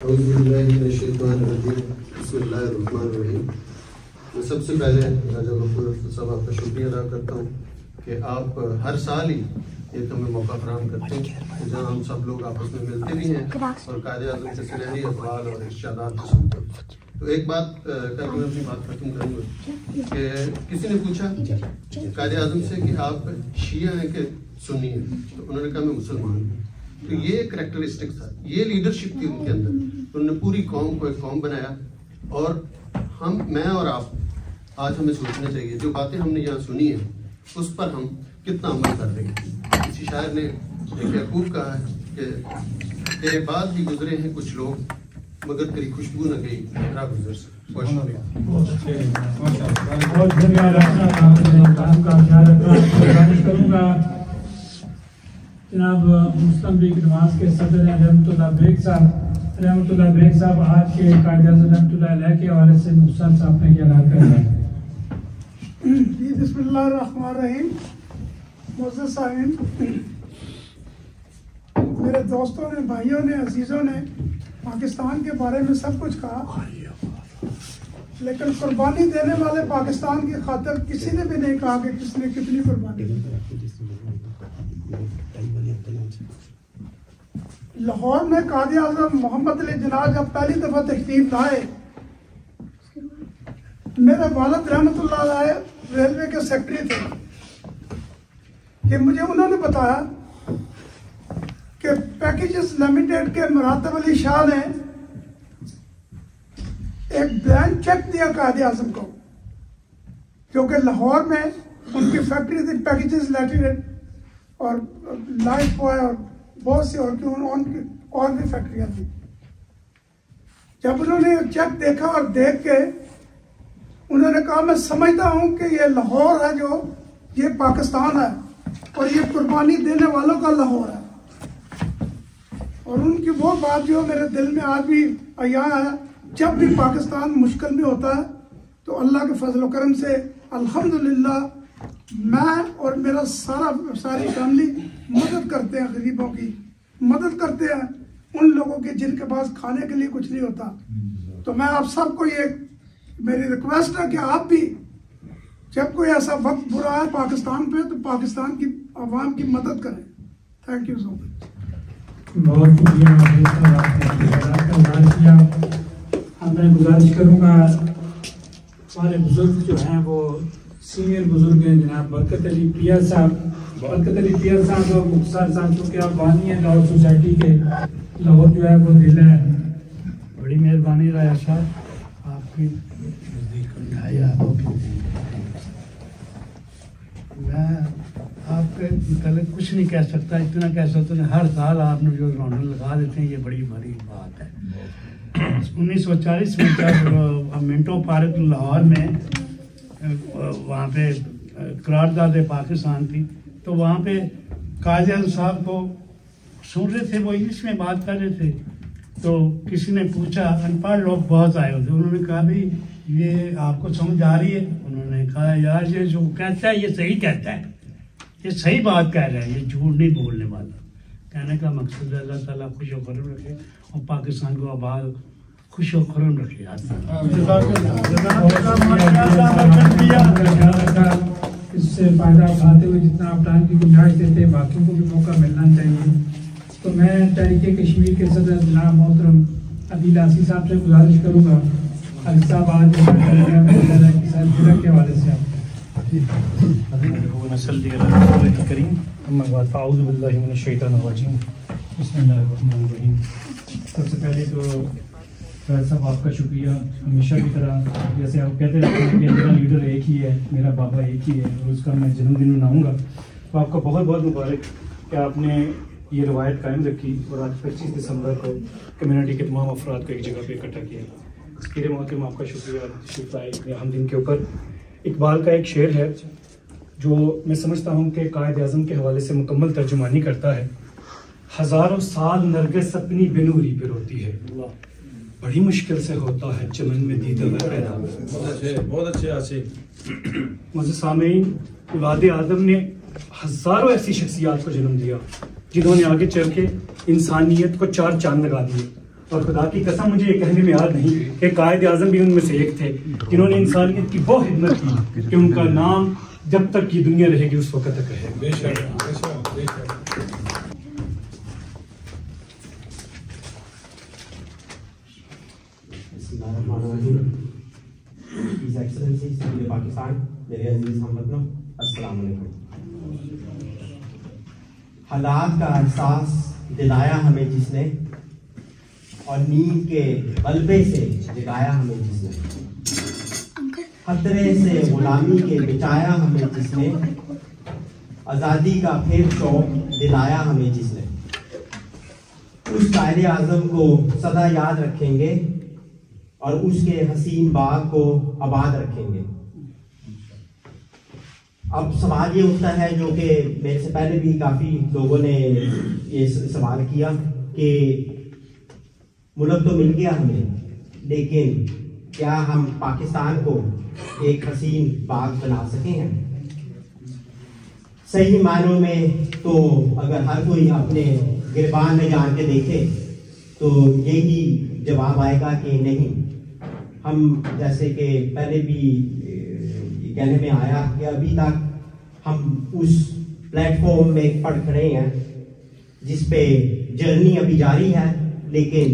मैं सबसे पहले राजा गफूर साहब आपका शुक्रिया अदा करता हूँ कि आप हर साल ही एक हमें मौका फराहम करते हैं जहाँ हम सब लोग आपस में मिलते भी हैं और कायद-ए-आज़म के सुनहरी अक़वाल और इरशादात को सुनते हैं। तो एक बात करके मैं अपनी बात खत्म करूँगा कि किसी ने पूछा कायद-ए-आज़म से कि आप शिया हैं कि सुन्नी हैं, तो उन्होंने कहा मैं मुसलमान हूँ। तो ये करैक्टरिस्टिक था, ये लीडरशिप थी उनके अंदर। उन्होंने पूरी कौम को एक कौम बनाया और मैं और आप आज हमें सोचना चाहिए जो बातें हमने यहाँ सुनी है उस पर हम कितना अमल कर रहे हैं। किसी शायर ने एक खूब कहा है कि तेरे बाद भी गुजरे हैं कुछ लोग मगर तेरी खुशबू न गई मेरा गुजर से। बहुत करूँगा जनाब मुस्लिम लीग नवाज के सदर रहमतुल्लाह बेग साहब आज के कायद-ए-आज़म रहमतुल्लाह अलैह के हवाले से मुख्तार साहब ने क्या कहा है। बिस्मिल्लाहिर्रहमानिर्रहीम। मोअज़्ज़ज़ साहिब, मेरे दोस्तों ने, भाइयों ने, अजीज़ों ने पाकिस्तान के बारे में सब कुछ कहा, लेकिन कुर्बानी देने वाले पाकिस्तान की खातिर किसी ने भी नहीं कहा कि किसने कितनी कुर्बानी दी। लाहौर में कायद-ए-आज़म मोहम्मद अली जिन्ना जब पहली दफ़ा तशरीफ लाए, मेरे वालिद रहमतुल्लाह अलैह रेलवे के सेक्रेटरी थे कि मुझे उन्होंने बताया कि पैकेजेस लिमिटेड के मुरातब अली शाह ने एक ब्लैंक चेक दिया कायद-ए-आज़म को, क्योंकि लाहौर में उनकी फैक्ट्री थी पैकेजेस लिमिटेड और लाइफ बॉय और बहुत सी और भी फैक्ट्रियां थी। जब उन्होंने चेक देखा और देख के उन्होंने कहा मैं समझता हूं कि ये लाहौर है, जो ये पाकिस्तान है और ये कुर्बानी देने वालों का लाहौर है। और उनकी वो बात जो मेरे दिल में आज भी आया है, जब भी पाकिस्तान मुश्किल में होता है तो अल्लाह के फजल व करम से अल्हम्दुलिल्लाह मैं और मेरा सारी फैमिली मदद करते हैं, गरीबों की मदद करते हैं, उन लोगों की जिनके पास खाने के लिए कुछ नहीं होता। तो मैं आप सबको ये मेरी रिक्वेस्ट है कि आप भी जब कोई ऐसा वक्त बुरा है पाकिस्तान पे तो पाकिस्तान की आवाम की मदद करें। Thank you so much. बहुत शुक्रिया। मैं गुजारिश करूँगा हमारे बुजुर्ग जो हैं वो सीनियर बुजुर्ग हैं, जनाब बरकत अली पियर साहब और मुख्तार साहब, क्योंकि आप बानी हैं लाहौर सोसाइटी के। लाहौर जो है वो दिल है। बड़ी मेहरबानी राया साहब आपकी। मैं आपके मतलब कुछ नहीं कह सकता, इतना कह सकता हूँ हर साल आपने जो रौनक लगा देते हैं ये बड़ी बड़ी बात है। 1940 में जब मिंटो पार्क लाहौर में वहाँ पे करारदाद पाकिस्तान थी, तो वहाँ पे कायद-ए-आज़म साहब को सुन रहे थे, वो इंग्लिश में बात कर रहे थे। तो किसी ने पूछा, अनपढ़ लोग बहुत आए होते, उन्होंने कहा भाई ये आपको समझ आ रही है? उन्होंने कहा यार ये जो कहता है ये सही कहता है, ये सही बात कह रहा है, ये झूठ नहीं बोलने वाला। कहने का मकसद है अल्लाह ताला खुश व खुर्रम रखे और पाकिस्तान को आबाद खुश व खुर्रम रखे। इससे फायदा उठाते हुए जितना आप टाइम की गुंजाइश देते हैं बाकियों को भी मौका मिलना चाहिए। तो मैं तहरीक कश्मीर के सदर जनाब मोहतरम अदील आसी साहब से गुजारिश करूँगा अली साहब आज के हवाले से सबसे पहले तो साहब आपका शुक्रिया। हमेशा की तरह जैसे आप कहते रहते हैं कि मेरा लीडर एक ही है, मेरा बाबा एक ही है और उसका मैं जन्मदिन मनाऊंगा, तो आपका बहुत बहुत मुबारक कि आपने ये रवायत कायम रखी और आज 25 दिसंबर को कम्युनिटी के तमाम अफराद को एक जगह पे इकट्ठा किया। इसके मोहतरम आपका शुक्रिया तशरीफ लाए इतने अहम दिन के ऊपर। इकबाल का एक शेर है जो मैं समझता हूँ कि कायद-ए-आज़म के हवाले से मुकम्मल तर्जुमानी करता है। हज़ारों साल नरगिस अपनी बेनूरी पे रोती है, बड़ी मुश्किल से होता है चमन में दीदा पैदा। बहुत अच्छे मुझे सामीन, औलाद आदम ने हज़ारों ऐसी शख्सियात को जन्म दिया जिन्होंने आगे चल के इंसानियत को चार चांद लगा दिए और खुदा की कसम मुझे ये कहने में याद नहीं कि कायद आज़म भी उनमें से एक थे जिन्होंने इंसानियत की वो हिम्मत की कि उनका नाम जब तक की दुनिया रहेगी उस वक्त तक रहेगा। His Excellency Sir पाकिस्तान, मेरे अजीज हमवतनों, अस्सलाम वालेकुम। हालात का एहसास दिलाया हमें जिसने और नींद के बल्बे से जगाया हमें जिसने, खतरे से गुलामी के बचाया हमें जिसने, आज़ादी का फिर शौक दिलाया हमें जिसने, उस कायदे आज़म को सदा याद रखेंगे और उसके हसीन बाग को आबाद रखेंगे। अब सवाल ये उठता है जो कि मेरे से पहले भी काफ़ी लोगों ने ये सवाल किया कि मुल्क तो मिल गया हमें, लेकिन क्या हम पाकिस्तान को एक हसीन बाग बना सके हैं? सही मायनों में तो अगर हर कोई अपने गिरबान में जान के देखे तो यही जवाब आएगा कि नहीं। हम जैसे कि पहले भी कहने में आया कि अभी तक हम उस प्लेटफॉर्म में पड़ खड़े हैं जिस पे जर्नी अभी जारी है, लेकिन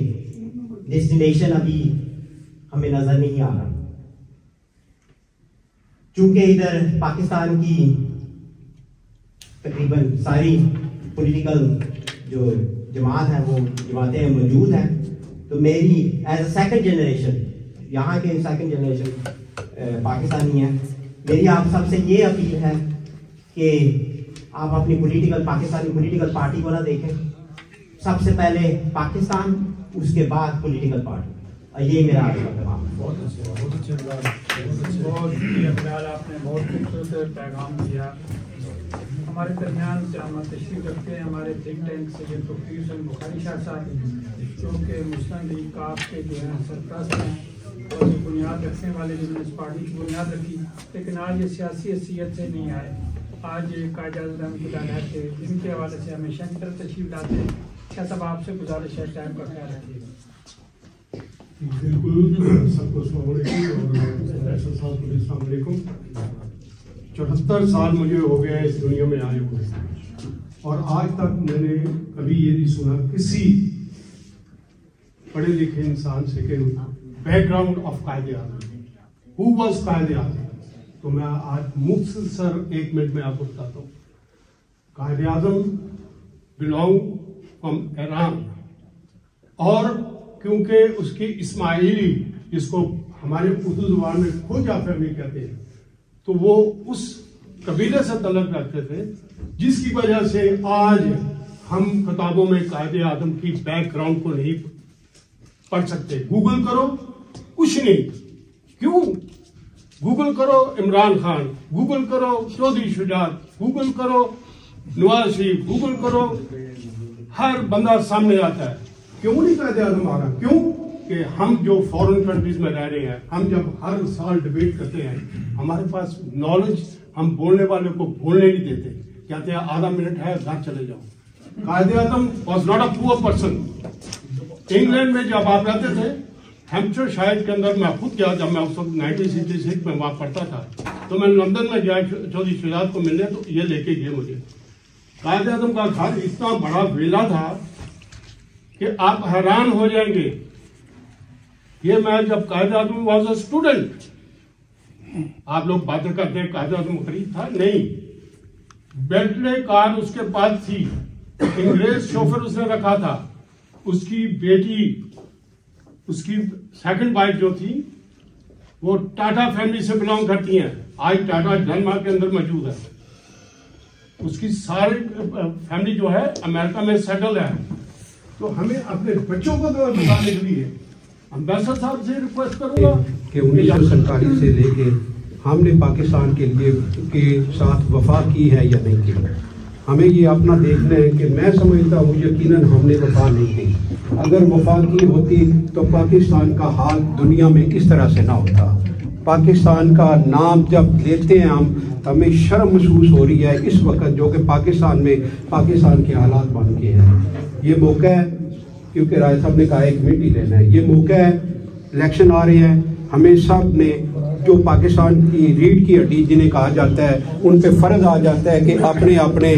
डेस्टिनेशन अभी हमें नजर नहीं आ रहा। चूंकि इधर पाकिस्तान की तकरीबन सारी पॉलिटिकल जो जमात है वो जमातें मौजूद हैं, तो मेरी एज अ सेकंड जनरेशन, यहाँ के सेकंड जनरेशन पाकिस्तानी है, मेरी आप सबसे ये अपील है कि आप अपनी पाकिस्तानी पॉलिटिकल पार्टी को ना देखें। सबसे पहले पाकिस्तान, उसके बाद पॉलिटिकल पार्टी। ये मेरा आज का पैगाम। बहुत आपने बहुत खूबसूरत पैगाम दिया। हमारे दरमियान से हम तशरीफ रखते हैं हमारे थिंक टैंक से जिन प्रोफेसर बुखारी शाह साहब, जो कि मुस्लिम लीग काफ के जो है सरपरस्त हैं और जो बुनियाद रखने वाले जिन्होंने इस पार्टी की बुनियाद रखी, लेकिन आज ये सियासी हैसियत से नहीं आए। आज कायद आज़म थे जिनके हवाले से हमेशा की तरफ तशरीफ लाते हैं। क्या सब आपसे गुजारिश है, टाइम का ख्याल रखिएगा। बिल्कुल, सबको अस्सलाम वालेकुम। 74 साल मुझे हो गया इस दुनिया में आए हुए और आज तक मैंने कभी ये नहीं सुना किसी पढ़े लिखे इंसान से कि बैकग्राउंड ऑफ कायदे आज़म, हु वाज कायदे आज़म। तो मैं आज मुख्तसर 1 मिनट में आपको बताता हूँ। कायदे आज़म बिलोंग फ्रॉम ईरान, और क्योंकि उसकी इस्माइली, जिसको हमारे उर्दू जुबान में खोजा फहमी कहते हैं, तो वो उस कबीले से तल्लुक़ रखते थे, जिसकी वजह से आज हम किताबों में कायदे आज़म की बैकग्राउंड को नहीं पढ़ सकते। गूगल करो, कुछ नहीं। क्यों? गूगल करो इमरान खान, गूगल करो चौधरी शुजात, गूगल करो नवाज शरीफ, गूगल करो, हर बंदा सामने आता है। क्यों नहीं कायदे आज़म आ रहा? क्यों कि हम जो फॉरेन कंट्रीज में रह रहे हैं, हम जब हर साल डिबेट करते हैं, हमारे पास नॉलेज हम बोलने वाले को बोलने नहीं देते, कहते हैं आधा मिनट है, घर चले जाओ। Quaid Azam was not a poor person. England में जब आप रहते थे, हैम्पशायर शायद के अंदर, मैं खुद गया जब मैं उस वक्त 1966 में वहां पढ़ता था, तो मैं लंदन में गया चौधरी शुजात को मिलने, तो ये लेके गए मुझे। कायदे आज़म का घर इतना बड़ा वेला था कि आप हैरान हो जाएंगे। ये मैं जब कायदे आज़म वाज अ स्टूडेंट, आप लोग बातें करते हैं कायदे आज़म गरीब था, नहीं। बेंटले कार उसके पास थी, अंग्रेज शोफर उसने रखा था। उसकी बेटी, उसकी सेकंड वाइफ जो थी, वो टाटा फैमिली से बिलोंग करती हैं। आज टाटा डेनमार्क के अंदर मौजूद है। उसकी सारी फैमिली जो है अमेरिका में सेटल है। तो हमें अपने बच्चों को तो बताने के लिए अम्बेसडर साहब से रिक्वेस्ट करूंगा कि 1947 से लेके हमने पाकिस्तान के लिए के साथ वफा की है या नहीं की। हमें ये अपना देखना है कि मैं समझता हूँ यकीनन हमने वफा नहीं की। अगर वफा की होती तो पाकिस्तान का हाल दुनिया में इस तरह से ना होता। पाकिस्तान का नाम जब लेते हैं हम, हमें शर्म महसूस हो रही है इस वक्त, जो कि पाकिस्तान में पाकिस्तान के हालात बन के हैं। ये मौका है क्योंकि राय साहब ने कहा है कमेटी लेना है। ये मौका है, इलेक्शन आ रहे हैं, हमें सब ने जो पाकिस्तान की रीढ़ की हड्डी जिन्हें कहा जाता है, उन पे फर्ज आ जाता है कि अपने अपने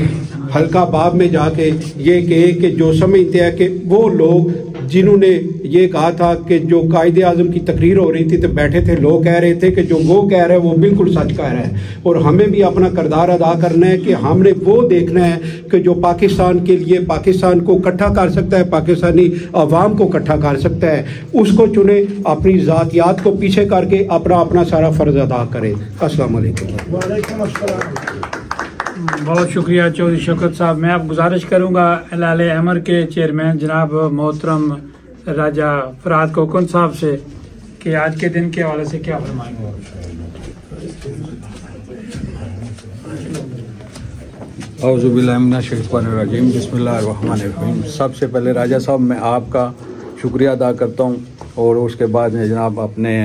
हल्का बाब में जाके ये कहे कि जो समझते हैं कि वो लोग जिन्होंने ये कहा था कि जो कायदे आज़म की तकरीर हो रही थी तो बैठे थे लोग कह रहे थे कि जो वो कह रहे हैं वो बिल्कुल सच कह रहा है, और हमें भी अपना किरदार अदा करना है कि हमने वो देखना है कि जो पाकिस्तान के लिए पाकिस्तान को इकट्ठा कर सकता है, पाकिस्तानी अवाम को इकट्ठा कर सकता है, उसको चुने, अपनी ज़ातियात को पीछे करके अपना अपना सारा फ़र्ज अदा करें। अस्सलाम वालेकुम। बहुत शुक्रिया चौधरी शौकत साहब। मैं अब गुजारिश करूंगा एलाले अमर के चेयरमैन जनाब मोहतरम राजा फराद कोकन साहब से कि आज के दिन के हवाले से क्या फरमाएंगे। औज़ुबिल्लाहिमिनश्शैतानिर्रजीम, बिस्मिल्लाहिर्रहमानिर्रहीम। सबसे पहले राजा साहब मैं आपका शुक्रिया अदा करता हूँ, और उसके बाद मैं जनाब अपने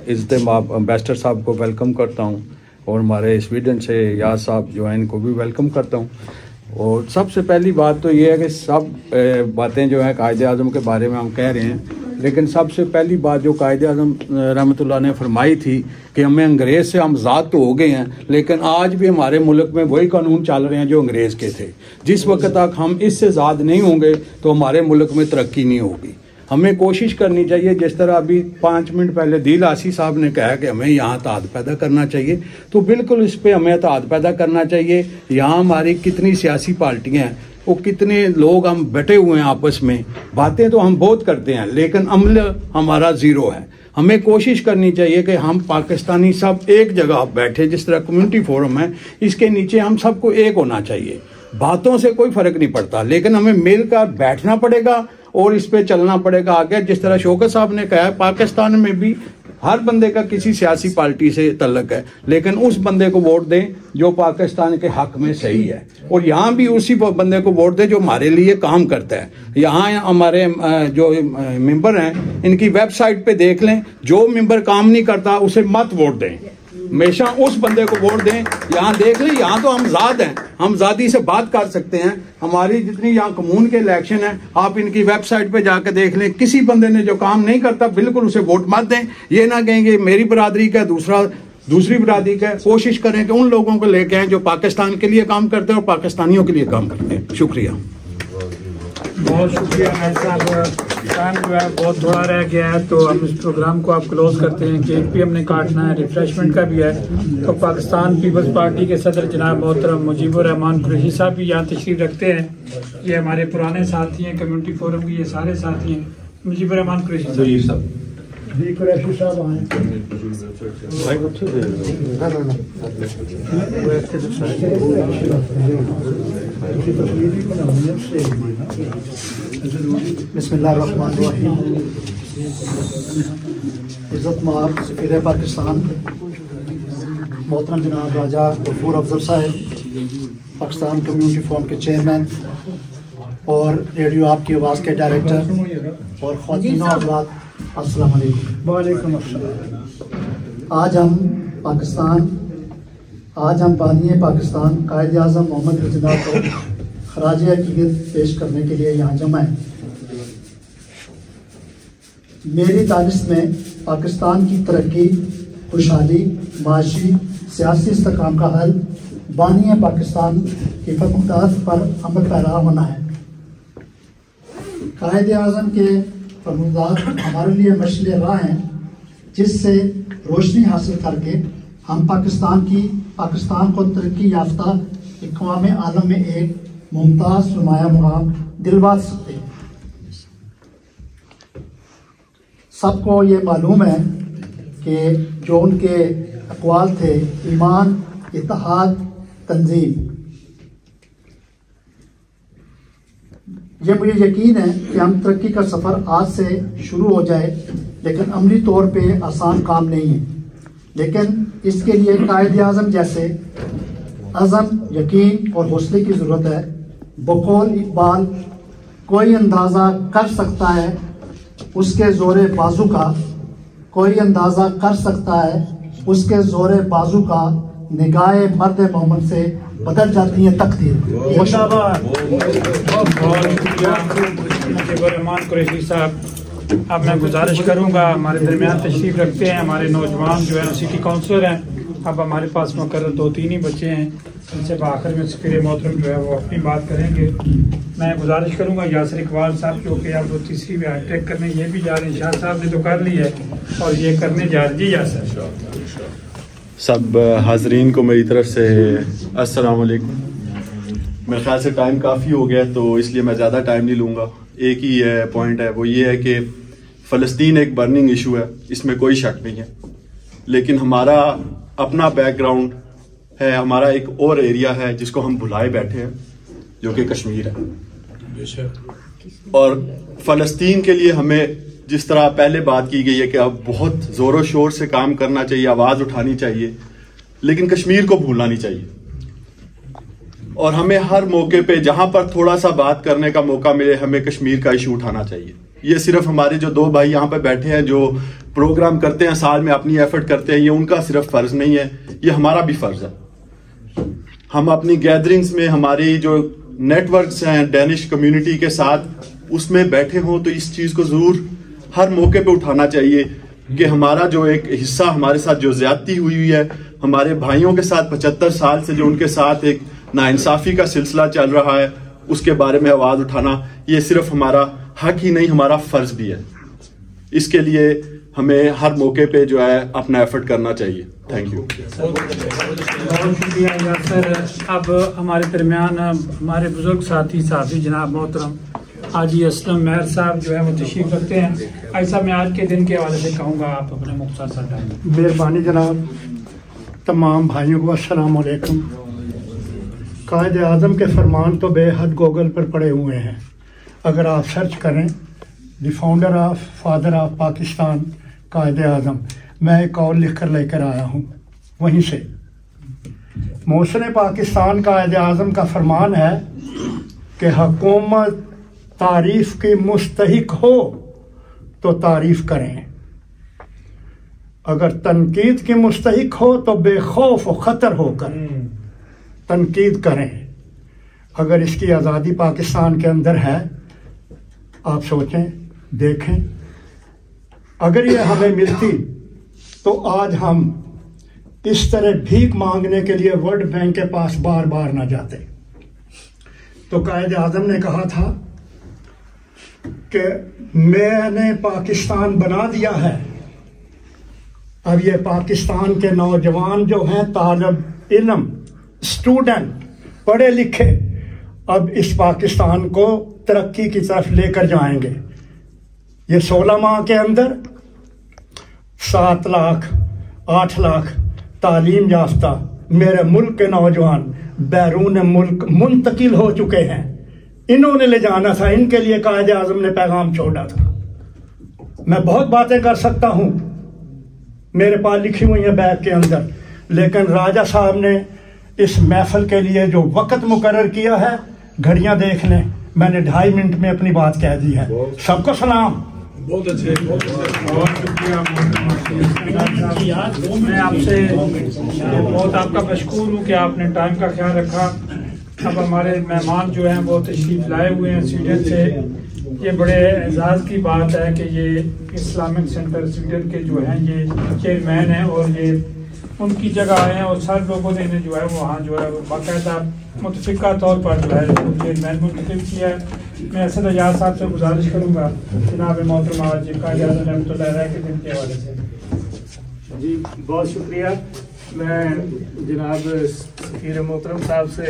इज्तिमाम एम्बेसडर साहब को वेलकम करता हूँ, और हमारे स्वीडन से याद साहब जो हैं इनको भी वेलकम करता हूँ। और सबसे पहली बात तो ये है कि सब बातें जो हैं कायदे आज़म के बारे में हम कह रहे हैं, लेकिन सबसे पहली बात जो कायदे आज़म रहमतुल्लाह ने फरमाई थी कि हमें अंग्रेज़ से हम आज़ाद तो हो गए हैं, लेकिन आज भी हमारे मुल्क में वही कानून चल रहे हैं जो अंग्रेज़ के थे। जिस वक्त तक हम इससे आज़ाद नहीं होंगे तो हमारे मुल्क में तरक्की नहीं होगी। हमें कोशिश करनी चाहिए, जिस तरह अभी 5 मिनट पहले दिल आसी साहब ने कहा कि हमें यहाँ इत्तेहाद पैदा करना चाहिए, तो बिल्कुल इस पर हमें इत्तेहाद पैदा करना चाहिए। यहाँ हमारी कितनी सियासी पार्टियाँ हैं, वो कितने लोग हम बैठे हुए हैं आपस में, बातें तो हम बहुत करते हैं लेकिन अमल हमारा ज़ीरो है। हमें कोशिश करनी चाहिए कि हम पाकिस्तानी सब एक जगह बैठे, जिस तरह कम्युनिटी फोरम है इसके नीचे हम सबको एक होना चाहिए। बातों से कोई फ़र्क नहीं पड़ता, लेकिन हमें मिलकर बैठना पड़ेगा और इस पे चलना पड़ेगा आगे। जिस तरह शौकत साहब ने कहा, पाकिस्तान में भी हर बंदे का किसी सियासी पार्टी से तल्लक है, लेकिन उस बंदे को वोट दें जो पाकिस्तान के हक में सही है, और यहाँ भी उसी बंदे को वोट दें जो हमारे लिए काम करता है। यहाँ हमारे जो मेंबर हैं इनकी वेबसाइट पे देख लें, जो मेंबर काम नहीं करता उसे मत वोट दें, हमेशा उस बंदे को वोट दें। यहाँ देख लें, यहाँ तो हम आज़ाद हैं, हम आज़ादी से बात कर सकते हैं। हमारी जितनी यहाँ कम्यून के इलेक्शन है, आप इनकी वेबसाइट पे जाकर देख लें, किसी बंदे ने जो काम नहीं करता बिल्कुल उसे वोट मत दें। ये ना कहेंगे मेरी बरादरी का दूसरी बरादरी का। कोशिश करें कि उन लोगों को लेके आए जो पाकिस्तान के लिए काम करते हैं और पाकिस्तानियों के लिए काम करते हैं। शुक्रिया, बहुत शुक्रिया भाई साहब। टाइम जो है बहुत थोड़ा रह गया है, तो हम इस प्रोग्राम को आप क्लोज करते हैं। केक भी हमने काटना है, रिफ्रेशमेंट का भी है। तो पाकिस्तान पीपल्स पार्टी के सदर जनाब मोहतरम मुजीबुर रहमान कुरैशी साहब भी यहाँ तशरीफ रखते हैं। ये हमारे पुराने साथी हैं, कम्युनिटी फोरम के ये सारे साथी हैं। मुजीबुर रहमान कुरैशी साहब बिस्मिल्लाहिर्रहमानिर्रहीम। इज़्ज़तमाब सफ़ीर पाकिस्तान मोहतरम जनाब राजा गफूर अफजल साहब, पाकिस्तान कम्युनिटी फोरम के चेयरमैन और रेडियो आपकी आवाज़ के डायरेक्टर और ख़वातीन हज़रात, अस्सलाम वालेकुम। वालेकुम अस्सलाम। आज हम बानी पाकिस्तान कायदे आज़म मोहम्मद रज़ा को खराज अक़ीदत पेश करने के लिए यहाँ जमा है। मेरी दानिश में पाकिस्तान की तरक्की, खुशहाली, माशी, सियासी इस्तेकाम का हल बानी पाकिस्तान की फरमात पर अमल पैरा होना है। कायदे आज़म के फरमात हमारे लिए मशल राह हैं, जिससे रोशनी हासिल करके हम पाकिस्तान को तरक्की याफ्ता इक़वाम आलम में एक मुमताज़ नुमाया मुकाम दिलवा सकते हैं। सबको ये मालूम है कि जो उनके अक़वाल थे, ईमान, इत्तेहाद, तंजीम, ये मुझे यकीन है कि हम तरक्की का सफ़र आज से शुरू हो जाए, लेकिन अमली तौर पे आसान काम नहीं है। लेकिन इसके लिए कायदे आज़म जैसे अज़म, यकीन और हौसले की ज़रूरत है। बकौल इकबाल, कोई अंदाज़ा कर सकता है उसके ज़ोरे बाजू का, कोई अंदाज़ा कर सकता है उसके ज़ोरे बाजू का, निगाहे मर्द मोहम्मद से बदल जाती है तकदीर। रहमान कुरैशी साहब, अब मैं गुजारिश करूंगा, हमारे दरमियान तशरीफ रखते हैं हमारे नौजवान जो है सिटी काउंसलर हैं। अब हमारे पास मुकर्रर 2-3 ही बच्चे हैं, इनसे आखिर में सफीर मोहतरम जो है वो अपनी बात करेंगे। मैं गुजारिश करूंगा यासिर इकबाल साहब, क्योंकि अब वो तीसरी भी हाईटेक करने ये भी जा रहे हैं, शाह साहब ने तो कर ली है और ये करने जा रहे। जी यासिर। सब हाजरीन को मेरी तरफ से अस्सलाम वालेकुम। मेरे ख्याल से टाइम काफ़ी हो गया तो इसलिए मैं ज़्यादा टाइम नहीं लूँगा। एक ही पॉइंट है, वो ये है कि फ़लस्तीन एक बर्निंग इशू है, इसमें कोई शक नहीं है, लेकिन हमारा अपना बैकग्राउंड है, हमारा एक और एरिया है जिसको हम भुलाए बैठे हैं, जो कि कश्मीर है। और फ़लस्तीन के लिए हमें जिस तरह पहले बात की गई है कि अब बहुत ज़ोरों शोर से काम करना चाहिए, आवाज़ उठानी चाहिए, लेकिन कश्मीर को भूलना नहीं चाहिए। और हमें हर मौके पे जहां पर थोड़ा सा बात करने का मौका मिले, हमें कश्मीर का इशू उठाना चाहिए। ये सिर्फ हमारे जो 2 भाई यहाँ पे बैठे हैं जो प्रोग्राम करते हैं, साल में अपनी एफर्ट करते हैं, ये उनका सिर्फ फर्ज नहीं है, ये हमारा भी फर्ज है। हम अपनी गैदरिंग्स में हमारी जो नेटवर्क्स हैं डैनिश कम्युनिटी के साथ, उसमें बैठे हों तो इस चीज को जरूर हर मौके पे उठाना चाहिए कि हमारा जो एक हिस्सा हमारे साथ जो ज्यादती हुई है, हमारे भाइयों के साथ 75 साल से जो उनके साथ एक नाइंसाफी का सिलसिला चल रहा है, उसके बारे में आवाज उठाना, ये सिर्फ हमारा हक ही नहीं, हमारा फर्ज भी है। इसके लिए हमें हर मौके पे जो है अपना एफर्ट करना चाहिए। Thank you. बहुत शुक्रिया यासर। अब हमारे दरमियान हमारे बुजुर्ग साथी साहबी जनाब मोहतरम हाजी असलम मेहर साहब जो है वो तशरीफ रखते हैं। ऐसा मैं आज के दिन के हवाले से कहूँगा, आप अपने मुख्तसर टाइम। मेहरबानी जनाब। तमाम भाइयों को अस्सलाम वालेकुम। कायद आज़म के फरमान तो बेहद गूगल पर पड़े हुए हैं, अगर आप सर्च करें the founder of father of Pakistan Quaid Azam, मैं एक और लिख कर लेकर आया हूँ वहीं से। मोहसिन पाकिस्तान कायद आज़म का फरमान है कि हुकूमत तारीफ की मुस्तहिक हो तो तारीफ करें, अगर तनकीद की मुस्तहिक हो तो बेखौफ और ख़तर होकर तनकीद करें। अगर इसकी आज़ादी पाकिस्तान के अंदर है, आप सोचें, देखें, अगर ये हमें मिलती तो आज हम इस तरह भीख मांगने के लिए वर्ल्ड बैंक के पास बार बार ना जाते। तो कायद आज़म ने कहा था कि मैंने पाकिस्तान बना दिया है, अब ये पाकिस्तान के नौजवान जो हैं, तालिब इल्म, स्टूडेंट, पढ़े लिखे, अब इस पाकिस्तान को तरक्की की तरफ लेकर जाएंगे। ये 16 माह के अंदर 7 लाख 8 लाख तालीम याफ्ता मेरे मुल्क के नौजवान बैरून मुल्क मुंतकिल हो चुके हैं। इन्होंने ले जाना था, इनके लिए कायदे आज़म ने पैगाम छोड़ा था। मैं बहुत बातें कर सकता हूं, मेरे पास लिखी हुई है बैग के अंदर, लेकिन राजा साहब ने इस महफिल के लिए जो वक्त मुकर्रर किया है, घड़ियां देख लें, मैंने 2.5 मिनट में अपनी बात कह दी है। सबको सलाम। बहुत अच्छे, बहुत शुक्रिया। मैं आपसे बहुत आपका मशकूर हूँ कि आपने टाइम का ख्याल रखा। अब हमारे मेहमान जो हैं वो तशरीफ लाए हुए हैं स्वीडन से। ये बड़े एजाज़ की बात है कि ये इस्लामिक सेंटर स्वीडन के जो हैं ये चेयरमैन हैं और ये उनकी जगह आए हैं और सारे लोगों ने इन्हें जो है वहाँ जो है बाकायदा मुतफ़िका तौर पर जो है चेयरमैन मुंतखब किया है। मैं असद एजाज साहब से गुजारिश करूँगा जनाब मोहतरमा कायद आज़म रहमतुल्लाह के दिन के हवाले से। जी बहुत शुक्रिया। मैं जनाब सफीर मोहतरम साहब से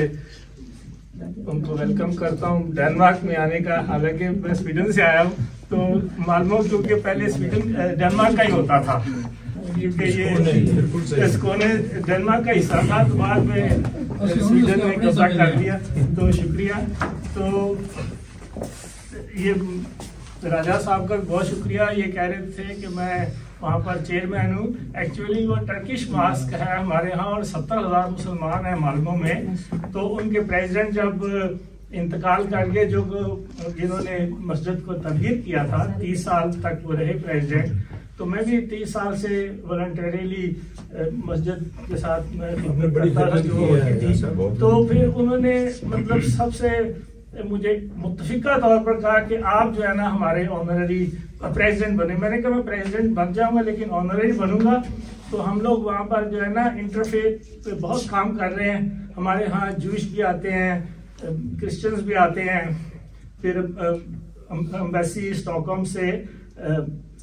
उनको वेलकम करता हूँ डेनमार्क में आने का। हालांकि मैं स्वीडन से आया हूँ तो मालूम क्योंकि पहले स्वीडन डेनमार्क का ही होता था, क्योंकि ये इसको ने डेनमार्क का हिस्सा था, तो बाद में स्वीडन ने कब्जा कर दिया। तो शुक्रिया। तो ये राजा साहब का बहुत शुक्रिया। ये कह रहे थे कि मैं वहाँ पर चेयरमैन हूँ। एक्चुअली वो टर्किश मास्क है हमारे यहाँ और 70,000 मुसलमान हैं मालमों में। तो उनके प्रेसिडेंट जब इंतकाल कर गए, जो जिन्होंने मस्जिद को तबदील किया था, 30 साल तक वो रहे प्रेसिडेंट, तो मैं भी 30 साल से वॉलंटरीली मस्जिद के साथ मैं करता रहा जो होती थी। तो फिर उन्होंने मतलब सबसे मुझे मुत्तफिका तौर पर कहा कि आप जो है ना हमारे ऑनररी प्रेसिडेंट बने। मैंने कहा मैं प्रेसिडेंट बन जाऊंगा लेकिन ऑनररी बनूंगा। तो हम लोग वहाँ पर जो है ना इंटरफेथ पे बहुत काम कर रहे हैं। हमारे यहाँ जूश भी आते हैं, क्रिश्चियंस भी आते हैं, फिर एम्बेसी स्टॉकहोम से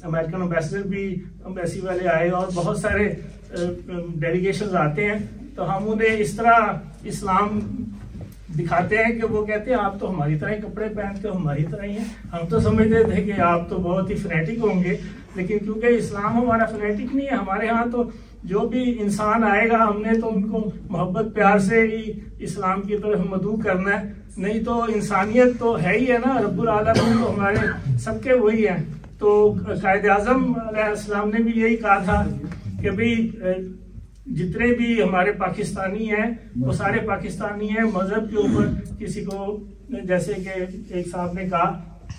अमेरिकन एम्बेसडर भी एम्बेसी वाले आए और बहुत सारे डेलीगेशंस आते हैं। तो हम उन्हें इस तरह इस्लाम दिखाते हैं कि वो कहते हैं आप तो हमारी तरह ही कपड़े पहनते हो, हमारी तरह ही हैं। हम तो समझते थे कि आप तो बहुत ही फनेटिक होंगे, लेकिन क्योंकि इस्लाम हमारा फनेटिक नहीं है। हमारे यहाँ तो जो भी इंसान आएगा हमने तो उनको मोहब्बत प्यार से ही इस्लाम की तरफ मदऊ करना है, नहीं तो इंसानियत तो है ही है ना। रब्बुल आलमीन तो हमारे सबके वही हैं। तो कायद आज़म अलैहिस्सलाम ने भी यही कहा था कि भाई जितने भी हमारे पाकिस्तानी हैं वो सारे पाकिस्तानी हैं, मजहब के ऊपर किसी को जैसे कि एक साहब ने कहा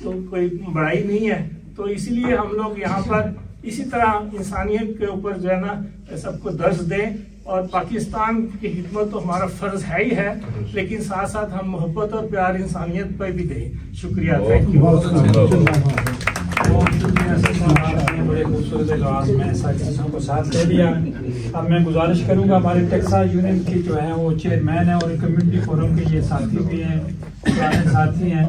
तो कोई बड़ाई नहीं है। तो इसीलिए हम लोग यहाँ पर इसी तरह इंसानियत के ऊपर जो है ना सबको दर्ज दें। और पाकिस्तान की खिदमत तो हमारा फर्ज है ही है, लेकिन साथ साथ हम मोहब्बत और प्यार इंसानियत पर भी दें। शुक्रिया, थैंक यू। बड़े खूबसूरत जवाब में सारी चीज़ों को साथ ले लिया। अब मैं गुजारिश करूंगा हमारे टेक्सास यूनियन की जो है वो चेयरमैन है और कम्युनिटी फोरम के ये साथी भी हैं, पुराने साथी हैं।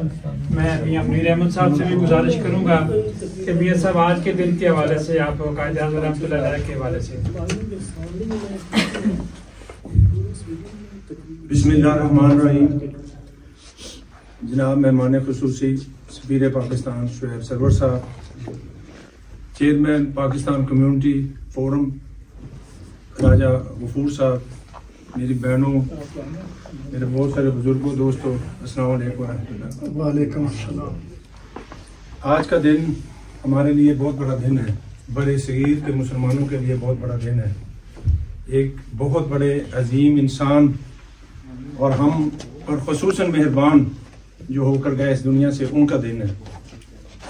मैं मियां मुनीर अहमद साहब से भी गुजारिश करूंगा कि मियां साहब आज के दिन के हवाले से आप कायद आज़म रहमतुल्लाह अलैह के हवाले से। बिस्मिल्लाहिर्रहमानिर्रहीम। जनाब मेहमान खुसूसी सफीर पाकिस्तान शुएब सरवर साहब, चेयरमैन पाकिस्तान कम्युनिटी फोरम राजा गफूर साहब, मेरी बहनों, मेरे बहुत सारे बुजुर्गों, दोस्तों, अस्सलाम वालेकुम वालेकुम अस्सलाम। आज का दिन हमारे लिए बहुत बड़ा दिन है, बड़े सगीर के मुसलमानों के लिए बहुत बड़ा दिन है। एक बहुत बड़े अजीम इंसान और हम पर खुसूसन मेहरबान जो होकर गए इस दुनिया से, उनका दिन है।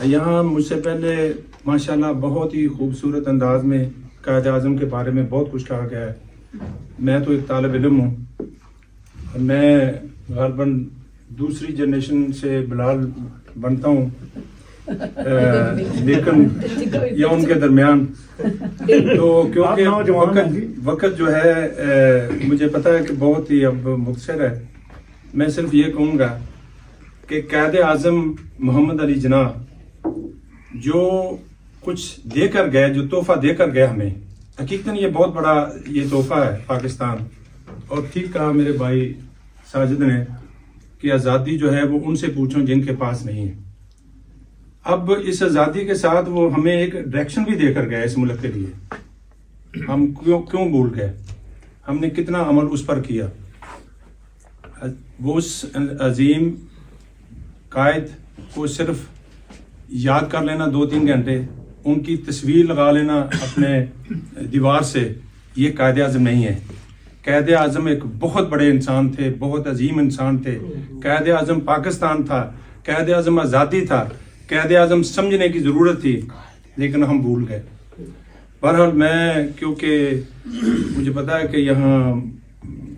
यहाँ मुझसे पहले माशाल्लाह बहुत ही खूबसूरत अंदाज में कायद आज़म के बारे में बहुत कुछ कहा गया है। मैं तो एक तालिब इल्म हूँ, मैं ग़ालिबन दूसरी जनरेशन से बिलाल बनता हूँ, लेकिन या उनके दरमियान। तो क्योंकि वक्त जो है मुझे पता है कि बहुत ही अब मुख्तसर है, मैं सिर्फ ये कहूँगा कि कायद आज़म मोहम्मद अली जिन्ना जो कुछ देकर गए, जो तोहफा देकर गए हमें, हकीकतन ये बहुत बड़ा ये तोहफा है पाकिस्तान। और ठीक कहा मेरे भाई साजिद ने कि आज़ादी जो है वो उनसे पूछो जिनके पास नहीं है। अब इस आज़ादी के साथ वो हमें एक डायरेक्शन भी देकर गए इस मुल्क के लिए। हम क्यों भूल गए? हमने कितना अमल उस पर किया। वो उस अजीम कायद को सिर्फ याद कर लेना 2-3 घंटे, उनकी तस्वीर लगा लेना अपने दीवार से, ये कायद आज़म नहीं है। कायद आज़म एक बहुत बड़े इंसान थे, बहुत अजीम इंसान थे। कायद आज़म पाकिस्तान था, कायद आज़म आज़ादी था, कायद आज़म समझने की ज़रूरत थी, लेकिन हम भूल गए। बहरहाल मैं, क्योंकि मुझे पता है कि यहाँ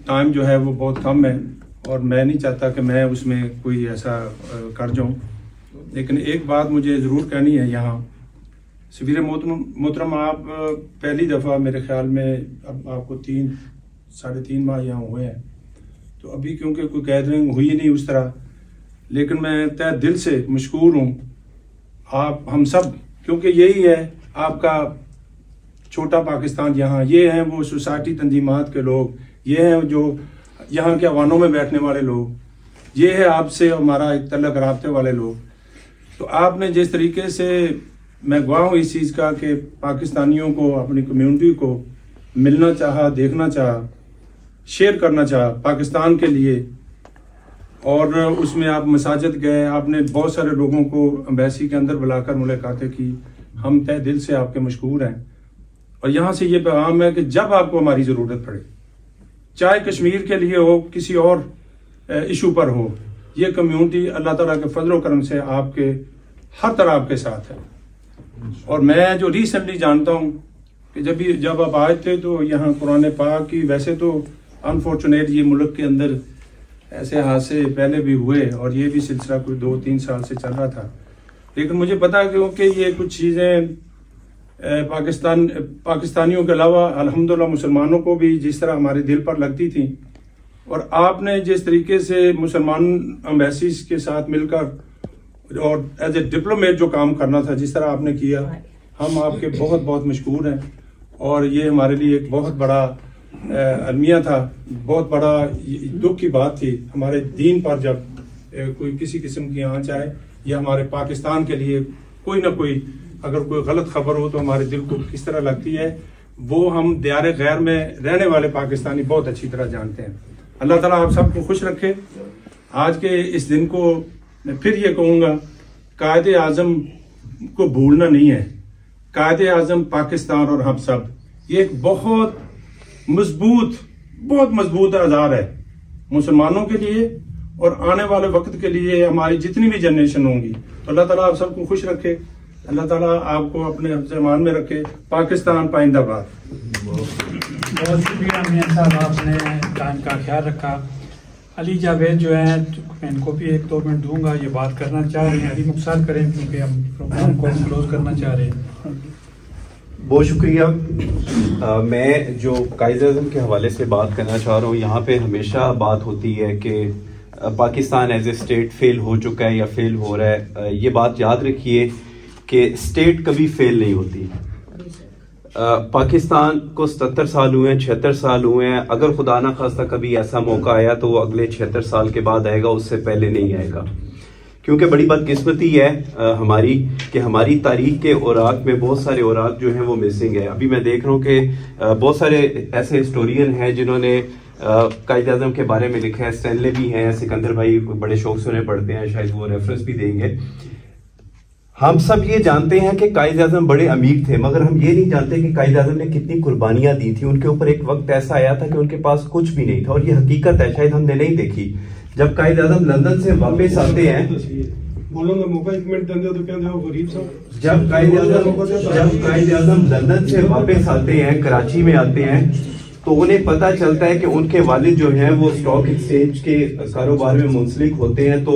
टाइम जो है वो बहुत कम है और मैं नहीं चाहता कि मैं उसमें कोई ऐसा कर जाऊँ, लेकिन एक बात मुझे ज़रूर कहनी है। यहाँ सफीर मोहतरम, आप पहली दफ़ा मेरे ख्याल में अब आपको 3-3.5 माह यहाँ हुए हैं, तो अभी क्योंकि कोई गैदरिंग हुई नहीं उस तरह, लेकिन मैं तहे दिल से मशकूर हूँ आप हम सब, क्योंकि यही है आपका छोटा पाकिस्तान। यहाँ ये हैं वो सोसाइटी तंजीमात के लोग, ये हैं जो यहाँ के अवानों में बैठने वाले लोग, ये है आपसे हमारा एक तल्लक राब्ते वाले लोग। तो आपने जिस तरीके से, मैं गवाह हूँ इस चीज़ का कि पाकिस्तानियों को, अपनी कम्युनिटी को मिलना चाहा, देखना चाहा, शेयर करना चाहा पाकिस्तान के लिए, और उसमें आप मसाजिद गए, आपने बहुत सारे लोगों को एम्बेसी के अंदर बुलाकर मुलाकातें की। हम तहे दिल से आपके मशकूर हैं। और यहाँ से ये पैगाम है कि जब आपको हमारी ज़रूरत पड़े, चाहे कश्मीर के लिए हो, किसी और इशू पर हो, ये कम्युनिटी अल्लाह ताला के फजल व करम से आपके हर तरह आपके साथ है। और मैं जो रिसेंटली जानता हूँ कि जब आप आए थे तो यहाँ कुरान पाक की, वैसे तो अनफॉर्चुनेट ये मुल्क के अंदर ऐसे हादसे पहले भी हुए और ये भी सिलसिला कोई 2-3 साल से चल रहा था, लेकिन मुझे पता क्योंकि ये कुछ चीज़ें पाकिस्तानियों के अलावा अल्हम्दुलिल्लाह मुसलमानों को भी जिस तरह हमारे दिल पर लगती थी, और आपने जिस तरीके से मुसलमान एम्बेसीज के साथ मिलकर और एज ए डिप्लोमेट जो काम करना था जिस तरह आपने किया, हम आपके बहुत बहुत मशहूर हैं। और ये हमारे लिए एक बहुत बड़ा अलमिया था, बहुत बड़ा दुख की बात थी हमारे दीन पर जब कोई किसी किस्म की आंच आए, या हमारे पाकिस्तान के लिए कोई ना कोई अगर कोई गलत खबर हो तो हमारे दिल को किस तरह लगती है, वो हम दियारे गैर में रहने वाले पाकिस्तानी बहुत अच्छी तरह जानते हैं। अल्लाह ताला आप सबको खुश रखे। आज के इस दिन को मैं फिर ये कहूँगा, कायदे आज़म को भूलना नहीं है। कायदे आज़म पाकिस्तान और हम सब, ये एक बहुत मजबूत आधार है मुसलमानों के लिए और आने वाले वक्त के लिए हमारी जितनी भी जनरेशन होंगी। तो अल्लाह ताला आप सबको खुश रखे, अल्लाह ताला आपको अपने ज़मान में रखे। पाकिस्तान पाइंदाबाद। बहुत शुक्रिया मियां साहब, आपने टाइम का ख्याल रखा। अली जावेद जो है, मैं इनको भी 1-2 मिनट दूंगा, ये बात करना चाह रहे हैं। अली मुख्तार करें क्योंकि हम प्रोग्राम को क्लोज करना चाह रहे हैं। बहुत शुक्रिया। मैं जो कायद-ए-आज़म के हवाले से बात करना चाह रहा हूँ, यहाँ पे हमेशा बात होती है कि Pakistan as a state fail हो चुका है या फेल हो रहा है। ये बात याद रखिए कि स्टेट कभी फेल नहीं होती। पाकिस्तान को 77 साल हुए हैं, 76 साल हुए हैं। अगर खुदा ना खास्ता कभी ऐसा मौका आया तो वो अगले 76 साल के बाद आएगा, उससे पहले नहीं आएगा। क्योंकि बड़ी बदकिस्मती है हमारी कि हमारी तारीख के औराक में बहुत सारे औराक जो हैं वो मिसिंग है। अभी मैं देख रहा हूँ कि बहुत सारे ऐसे हिस्टोरियन हैं जिन्होंने कायद-ए-आज़म के बारे में लिखा है। स्टैनले भी हैं, सिकंदर भाई बड़े शौक से उन्हें पढ़ते हैं, शायद वो रेफरेंस भी देंगे। हम सब ये जानते हैं कि कायद-ए-आज़म बड़े अमीर थे, मगर हम ये नहीं जानते कि कायद-ए-आज़म ने कितनी कुर्बानियां दी थी। उनके ऊपर एक वक्त ऐसा आया था कि उनके पास कुछ भी नहीं था, और ये हकीकत है, शायद हमने नहीं देखी। जब कायद-ए-आज़म लंदन से वापस आते हैं, जब कायद-ए-आज़म लंदन से वापस आते हैं, कराची में आते हैं, तो उन्हें पता चलता है कि उनके वालिद जो हैं वो स्टॉक एक्सचेंज के कारोबार में मुंसलिक होते हैं। तो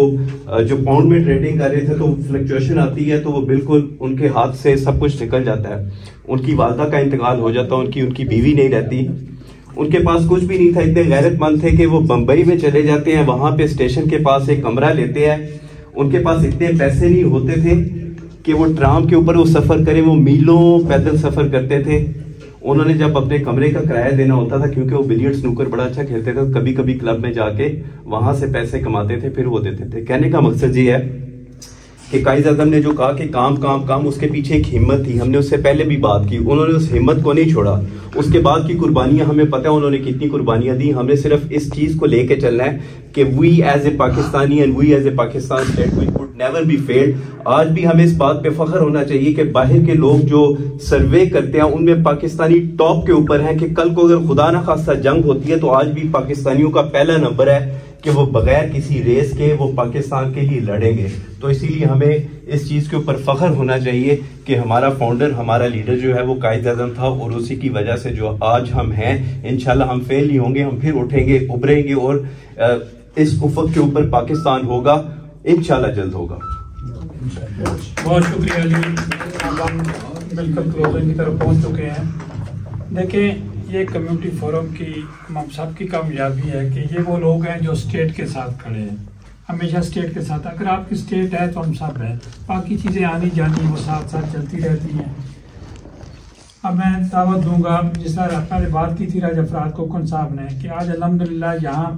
जो पाउंड में ट्रेडिंग कर रहे थे तो फ्लक्चुएशन आती है, तो वो बिल्कुल उनके हाथ से सब कुछ निकल जाता है। उनकी वालदा का इंतकाल हो जाता है, उनकी बीवी नहीं रहती, उनके पास कुछ भी नहीं था। इतने गैरतमंद थे कि वो बम्बई में चले जाते हैं, वहां पे स्टेशन के पास एक कमरा लेते हैं। उनके पास इतने पैसे नहीं होते थे कि वो ट्राम के ऊपर वो सफर करें, वो मीलों पैदल सफर करते थे। उन्होंने जब अपने कमरे का किराया देना होता था, क्योंकि वो बिलियर्ड स्नूकर बड़ा अच्छा खेलते थे, तो कभी कभी क्लब में जाके वहां से पैसे कमाते थे, फिर वो देते थे। कहने का मकसद ये है कि कायद-ए-आज़म ने जो कहा कि काम काम काम, उसके पीछे एक हिम्मत थी। हमने उससे पहले भी बात की, उन्होंने उस हिम्मत को नहीं छोड़ा। उसके बाद की कुर्बानियां हमें पता है उन्होंने कितनी कुर्बानियां दी। हमने सिर्फ इस चीज को लेके चलना है कि we as a Pakistani and we as a Pakistan state we could never be failed. आज भी हमें इस बात पे फख्र होना चाहिए कि बाहर के लोग जो सर्वे करते हैं उनमें पाकिस्तानी टॉप के ऊपर हैं, कि कल को अगर खुदा ना खास्ता जंग होती है तो आज भी पाकिस्तानियों का पहला नंबर है कि वो बगैर किसी रेस के वो पाकिस्तान के लिए लड़ेंगे। तो इसीलिए हमें इस चीज के ऊपर फख्र होना चाहिए कि हमारा फाउंडर, हमारा लीडर जो है वो कायद-ए-आज़म था, और उसी की वजह से जो आज हम हैं, इंशाल्लाह हम फेल नहीं होंगे, हम फिर उठेंगे, उभरेंगे, और इस उफक के ऊपर पाकिस्तान होगा, इंशाल्लाह जल्द होगा। बहुत शुक्रिया अली। हम बिल्कुल क्लोजिंग की तरफ पहुंच चुके हैं। देखें, ये कम्युनिटी फोरम की हम सब की कामयाबी है कि ये वो लोग हैं जो स्टेट के साथ खड़े हैं, हमेशा स्टेट के साथ। अगर आपकी स्टेट है तो हम सब हैं, बाकी चीज़ें आनी जानी वो साथ साथ चलती रहती हैं। अब मैं दावत दूंगा, जिस तरह पहले बात की थी राजा फराद कोकन साहब ने, कि आज अल्हम्दुलिल्लाह यहाँ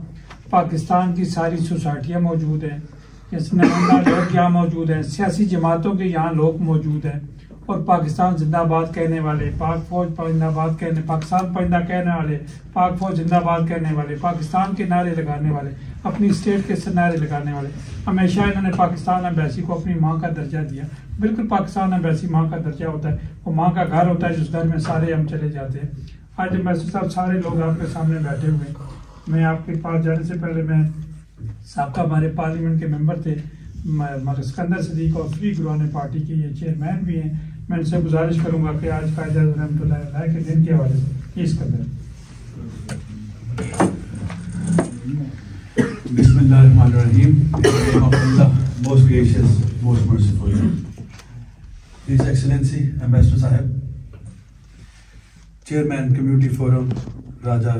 पाकिस्तान की सारी सोसाइटियाँ मौजूद हैं, इसमें लोग यहाँ मौजूद हैं, सियासी जमातों के यहाँ लोग मौजूद हैं, और पाकिस्तान जिंदाबाद कहने वाले, पाक फौज जिंदाबाद कहने, पाकिस्तान परिंदा कहने वाले, पाक फौज जिंदाबाद कहने वाले, पाकिस्तान के नारे लगाने वाले, अपनी स्टेट के नारे लगाने वाले। हमेशा इन्होंने पाकिस्तान एम्बेसी को अपनी माँ का दर्जा दिया। बिल्कुल पाकिस्तान एम्बेसी माँ का दर्जा होता है, वो माँ का घर होता है जिस घर में सारे हम चले जाते हैं। आज एम्बेसी साहब सारे लोग आपके सामने बैठे हुए हैं। मैं आपके पास जाने से पहले, मैं साहब हमारे पार्लियामेंट के मेंबर थे, सिकंदर सदीक और फ्री गुरान पार्टी के ये चेयरमैन भी हैं, मैं इनसे गुजारिश करूंगा कि आज कायद रहमतुल्लाह के दिन के हवाले से इस कदर। Bismillahirrahmanirrahim. In the name of Allah, most gracious, most merciful. His Excellency, Ambassador Sahib, Chairman Community Forum, Raja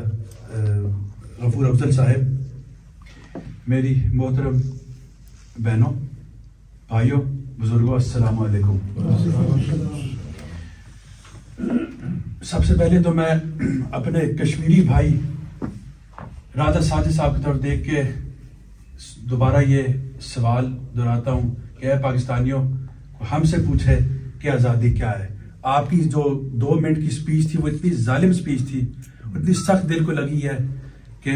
Ghafoor Afzal Sahib, मेरी मोहतरम बहनों, भाइयों, बुजुर्गों, अस्सलाम वालेकुम। सबसे पहले तो मैं अपने कश्मीरी भाई राजा साजिद साहब की तरफ देख के दोबारा ये सवाल दोहराता हूँ कि पाकिस्तानियों हमसे पूछे कि आज़ादी क्या है। आपकी जो 2 मिनट की स्पीच थी वो इतनी जालिम स्पीच थी, इतनी सख्त दिल को लगी है कि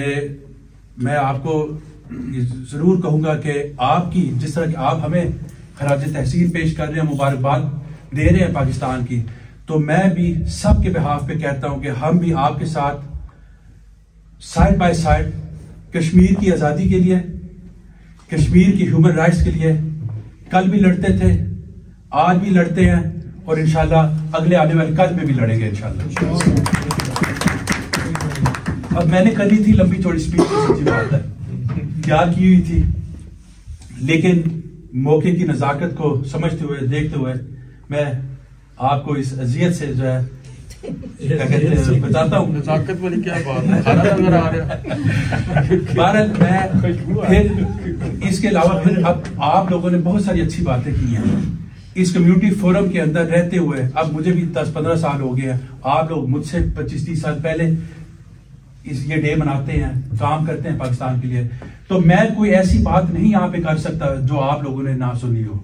मैं आपको जरूर कहूंगा कि आपकी जिस तरह की आप हमें खराज तहसीन पेश कर रहे हैं, मुबारकबाद दे रहे हैं पाकिस्तान की, तो मैं भी सबके बिहाफ पे कहता हूं कि हम भी आपके साथ साइड बाय साइड कश्मीर की आज़ादी के लिए, कश्मीर की ह्यूमन राइट्स के लिए कल भी लड़ते थे, आज भी लड़ते हैं और इंशाल्लाह अगले आने वाले कल में भी लड़ेंगे इंशाल्लाह। अब मैंने करी थी लंबी चौड़ी स्पीच, सच्ची बात है तैयार की हुई थी, लेकिन मौके की नजाकत को समझते हुए देखते हुए मैं आपको इस अजियत से जो है क्या कहते हैं बताता हूँ। नजाकत वाली क्या बात है, खाना नजर आ रहा है। भारत मैं फिर इसके अलावा फिर अब आप लोगों ने बहुत सारी अच्छी बातें की हैं इस कम्युनिटी फोरम के अंदर रहते हुए। अब मुझे भी 10-15 साल हो गए हैं, आप लोग मुझसे 25-30 साल पहले ये डे मनाते हैं, काम करते हैं पाकिस्तान के लिए, तो मैं कोई ऐसी बात नहीं यहाँ पे कर सकता जो आप लोगों ने ना सुनी हो,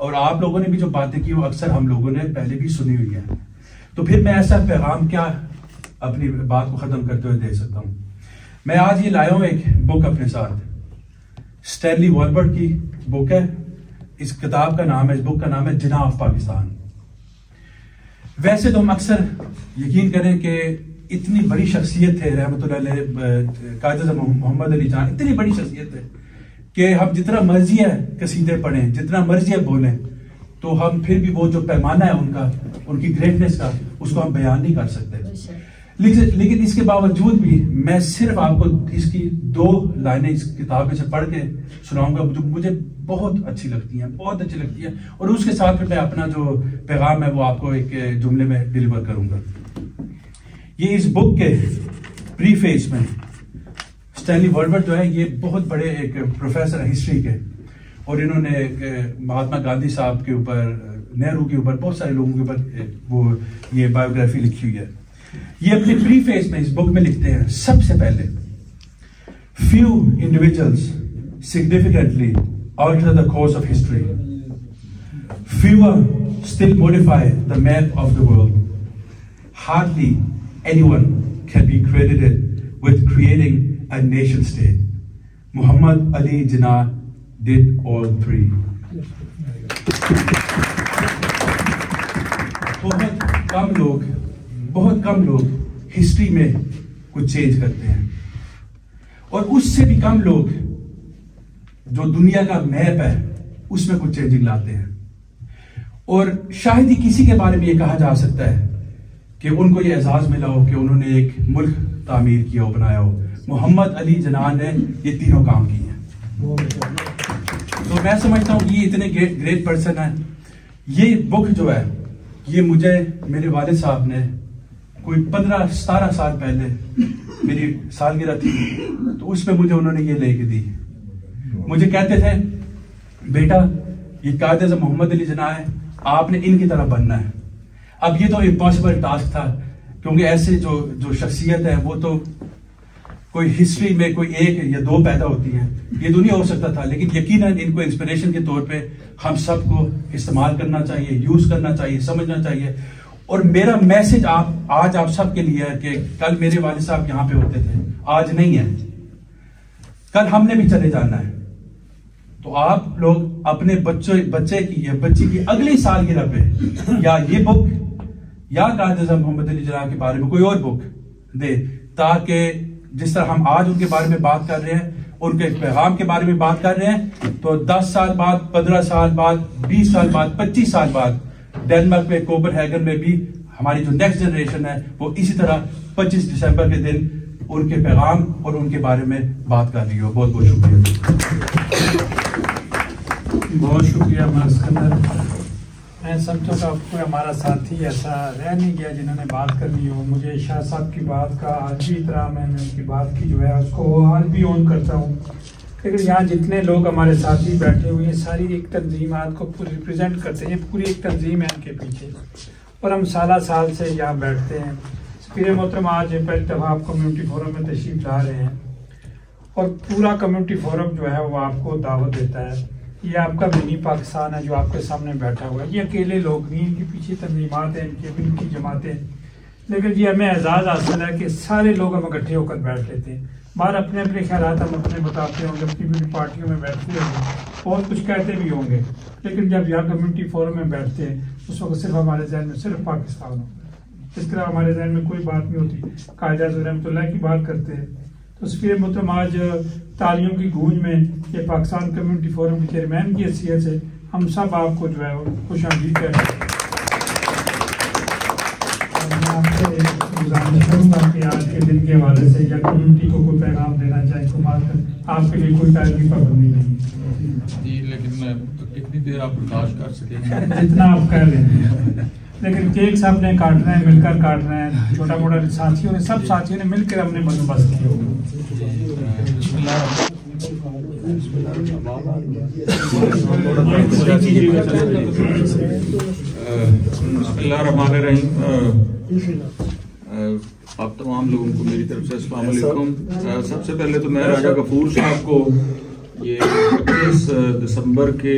और आप लोगों ने भी जो बातें की वो अक्सर हम लोगों ने पहले भी सुनी हुई है। तो फिर मैं ऐसा पैगाम क्या अपनी बात को खत्म करते हुए दे सकता हूँ। मैं आज ये लाया हूँ एक बुक अपने साथ, स्टैनली वॉलबर्ट की बुक है। इस किताब का नाम है, इस बुक का नाम है जिनाह ऑफ पाकिस्तान। वैसे तो हम अक्सर यकीन करें कि इतनी बड़ी शख्सियत थे रहमतुल्लाह अलैह कायद मोहम्मद अली जान, इतनी बड़ी शख्सियत है कि हम जितना मर्जी है कसीदे पढ़ें, जितना मर्जी है बोलें, तो हम फिर भी वो जो पैमाना है उनका, उनकी ग्रेटनेस का, उसको हम बयान नहीं कर सकते। लेकिन इसके बावजूद भी मैं सिर्फ आपको इसकी 2 लाइनें इस किताब में से पढ़ के सुनाऊंगा जो मुझे बहुत अच्छी लगती हैं, बहुत अच्छी लगती है, और उसके साथ फिर मैं अपना जो पैगाम है वो आपको एक जुमले में डिलीवर करूंगा। ये इस बुक के प्रीफेस में स्टैनली वॉलबर्ट जो है ये बहुत बड़े एक प्रोफेसर है हिस्ट्री के, और इन्होंने महात्मा गांधी साहब के ऊपर, नेहरू के ऊपर, बहुत सारे लोगों के ऊपर वो ये बायोग्राफी लिखी हुई है। ये अपने प्रीफेस में इस बुक में लिखते हैं, सबसे पहले few individuals significantly alter the course of history. Fewer still modify the map of the world. Hardly anyone can be credited with creating a nation state. Muhammad Ali Jinnah did all 3. बहुत कम लोग history में कुछ change करते हैं, और उससे भी कम लोग जो दुनिया का मैप है उसमें कुछ चेंजिंग लाते हैं। और शायद ही किसी के बारे में ये कहा जा सकता है कि उनको ये एजाज मिला हो कि उन्होंने एक मुल्क तामीर किया हो, बनाया हो। मोहम्मद अली जिन्नाह ने ये तीनों काम किए हैं। तो मैं समझता हूँ ये इतने ग्रेट पर्सन है। ये बुक जो है ये मुझे मेरे वालिद साहब ने कोई 15-17 साल पहले मेरी सालगिरह थी, तो उसमें मुझे उन्होंने ये लेके दी। मुझे कहते थे बेटा ये कायद मोहम्मद अली जिन्नाह है, आपने इनकी तरह बनना है। अब ये तो इम्पॉसिबल टास्क था, क्योंकि ऐसे जो शख्सियत है वो तो कोई हिस्ट्री में कोई 1 या 2 पैदा होती है, ये तो नहीं हो सकता था। लेकिन यकीनन इनको इंस्पिरेशन के तौर पे हम सबको इस्तेमाल करना चाहिए, यूज करना चाहिए, समझना चाहिए। और मेरा मैसेज आज आप सबके लिए है कि कल मेरे वालिद साहब यहाँ पे होते थे, आज नहीं है, कल हमने भी चले जाना है। तो आप लोग अपने बच्चे की या बच्ची की अगली सालगिरह पे या ये बुक या कायद मोहम्मद अली जिन्नाह के बारे में कोई और बुक दे, ताकि जिस तरह हम आज उनके बारे में बात कर रहे हैं, उनके पैगाम के बारे में बात कर रहे हैं, तो 10 साल बाद, 15 साल बाद, 20 साल बाद, 25 साल बाद डेनमार्क में कोपेनहेगन में भी हमारी जो नेक्स्ट जनरेशन है वो इसी तरह 25 दिसंबर के दिन उनके पैगाम और उनके बारे में बात कर रही हो। बहुत बहुत शुक्रिया। बहुत शुक्रिया मास्कंदर। मैं समझता हूँ कोई हमारा साथी ऐसा रह नहीं गया जिन्होंने बात करनी हो। मुझे शाह साहब की बात का आज भी इतना मैंने उनकी बात की जो है उसको आज भी ऑन करता हूँ। लेकिन यहाँ जितने लोग हमारे साथी बैठे हुए हैं सारी एक तंजीमात को रिप्रेजेंट करते हैं। पूरी एक तंजीम है इनके पीछे और हम साल से यहाँ बैठते हैं। स्पीकर मोहतरम आज पहली दफ़ा आप कम्युनिटी फोरम में तशरीफ ला रहे हैं और पूरा कम्युनिटी फोरम जो है वो आपको दावत देता है। ये आपका मिनी पाकिस्तान है जो आपके सामने बैठा हुआ है। ये अकेले लोग नहीं, इनके पीछे तंजीमात हैं, इनकी जमातें, लेकिन ये हमें एजाज़ हासिल है कि सारे लोग हम इकट्ठे होकर बैठ लेते हैं। बाहर अपने अपने ख्यालात हम अपने बताते होंगे, अपनी अपनी पार्टियों में बैठते होंगे, बहुत कुछ कहते भी होंगे, लेकिन जब यहाँ कम्युनिटी फोरम में बैठते हैं उस वक्त सिर्फ हमारे जहन में सिर्फ पाकिस्तान हो। इस तरह हमारे जहन में कोई बात नहीं होती। कायदा रहमतुल्लाह की बात करते हैं तो स्पीकर मोहतरम आज तालियों की गूंज में ये पाकिस्तान कम्युनिटी फोरम के चेयरमैन की हैसियत से हम सब आपको जो है खुशामदीद कहते हैं। मैं आपसे गुजारिश करूँगा कि आज के दिन के हवाले से या कम्युनिटी को कोई पैगाम देना चाहे तो बात आपके लिए कोई टाइम की पाबंदी नहीं जी, लेकिन मैं कितनी देर आप बर्दाश्त कर सकेंगे? जितना आप कह लें। लेकिन केक सब ने काटना है, मिलकर काटना है, छोटा मोटा साथियों ने सब साथियों ने मिलकर हमने बंदोबस्त किया। आप तमाम लोगों को मेरी तरफ से अस्सलाम वालेकुम। सबसे पहले तो मैं राजा गफूर साहब को ये 25 दिसंबर के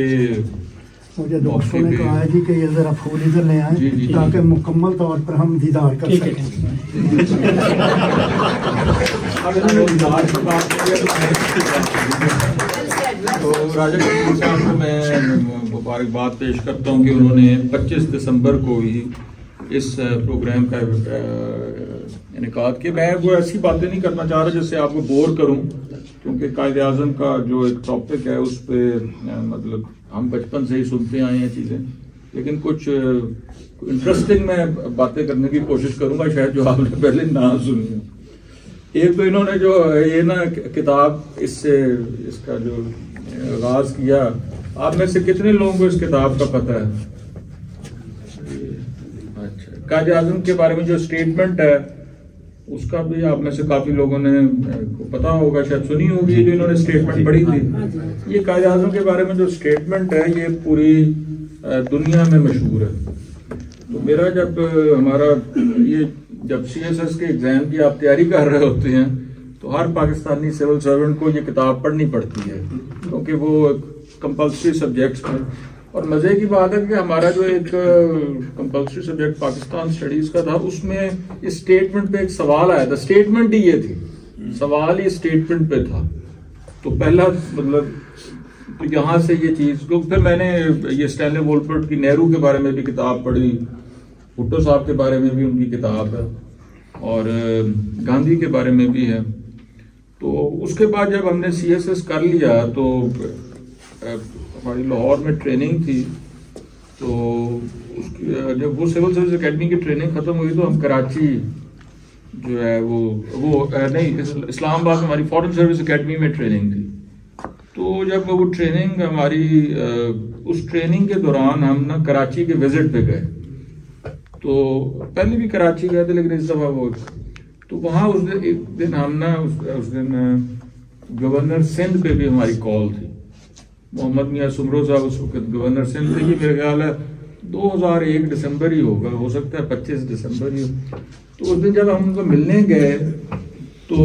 मुझे दोस्तों ने कहा है जी कि ये जरा फूल इधर ले आए ताकि मुकम्मल तौर पर हम दीदार कर सकें। तो राजा गफूर साहब को मैं मुबारकबाद पेश करता हूँ कि उन्होंने 25 दिसंबर को ही इस प्रोग्राम का इनेकाद किया। मैं वो ऐसी बातें नहीं करना चाह रहा जिससे आपको बोर करूँ, क्योंकि कायदे आज़म का जो एक टॉपिक है उस पर मतलब हम बचपन से ही सुनते आए हैं चीज़ें, लेकिन कुछ इंटरेस्टिंग मैं बातें करने की कोशिश करूंगा शायद जो आपने पहले ना सुनी हो। एक तो इन्होंने जो ये ना किताब इसका जो आगाज किया, आप में से कितने लोगों को इस किताब का पता है? अच्छा, कायदे आज़म के बारे में जो स्टेटमेंट है उसका भी आप में से काफी लोगों ने पता होगा, शायद सुनी होगी जो इन्होंने स्टेटमेंट पढ़ी थी। ये कायदे आज़म के बारे में जो स्टेटमेंट है ये पूरी दुनिया में मशहूर है। तो मेरा जब CSS के एग्जाम की आप तैयारी कर रहे होते हैं तो हर पाकिस्तानी सिविल सर्वेंट को ये किताब पढ़नी पड़ती है, क्योंकि वो कंपल्सरी सब्जेक्ट्स में। और मजे की बात है कि हमारा जो एक कंपल्सरी सब्जेक्ट पाकिस्तान स्टडीज का था उसमें इस स्टेटमेंट पे एक सवाल आया था। स्टेटमेंट ही ये थी, सवाल ही स्टेटमेंट पे था। तो पहला मतलब तो यहाँ से ये चीज, तो फिर मैंने ये स्टैनली वोलपर्ट की नेहरू के बारे में भी किताब पढ़ी, भुट्टो साहब के बारे में भी उनकी किताब है और गांधी के बारे में भी है। तो उसके बाद जब हमने CSS कर लिया तो हमारी लाहौर में ट्रेनिंग थी, तो उसकी जब वो सिविल सर्विस एकेडमी की ट्रेनिंग खत्म हुई तो हम कराची जो है वो नहीं इस्लामाबाद में हमारी फॉरेन सर्विस एकेडमी में ट्रेनिंग थी। तो जब वो ट्रेनिंग हमारी उस ट्रेनिंग के दौरान हम ना कराची के विजिट पे गए। तो पहले भी कराची गए थे लेकिन इस दफा वो तो वहाँ उस दिन हम ना उस दिन गवर्नर सिंध पे भी हमारी कॉल थी। मोहम्मद मियाँ सुमरो साहब उस वक्त गवर्नर सिंध थे। ये मेरे ख्याल है 2001 दिसंबर ही होगा, हो सकता है 25 दिसंबर ही हो। तो उस दिन जब हम उनको मिलने गए तो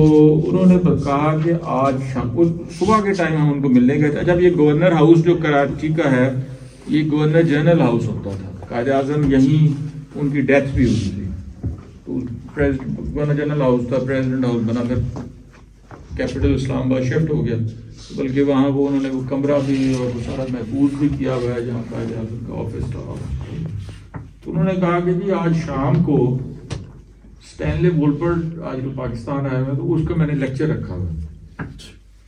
उन्होंने कहा कि आज शाम सुबह के टाइम हम उनको मिलने गए थे। जब ये गवर्नर हाउस जो कराची का है ये गवर्नर जनरल हाउस होता था, कायदे आज़म यहीं उनकी डेथ भी हुई थी। तो गवर्नर जनरल हाउस था, प्रेसिडेंट हाउस बनाकर कैपिटल इस्लामाबाद शिफ्ट हो गया। बल्कि वहाँ वो उन्होंने वो कमरा भी और वो सारा महफूज भी किया हुआ है जहाँ कायदे आज़म का ऑफिस था। तो उन्होंने कहा कि जी आज शाम को स्टैनली वोलपर्ट आज जो पाकिस्तान आया हुआ है तो उसका मैंने लेक्चर रखा हुआ है,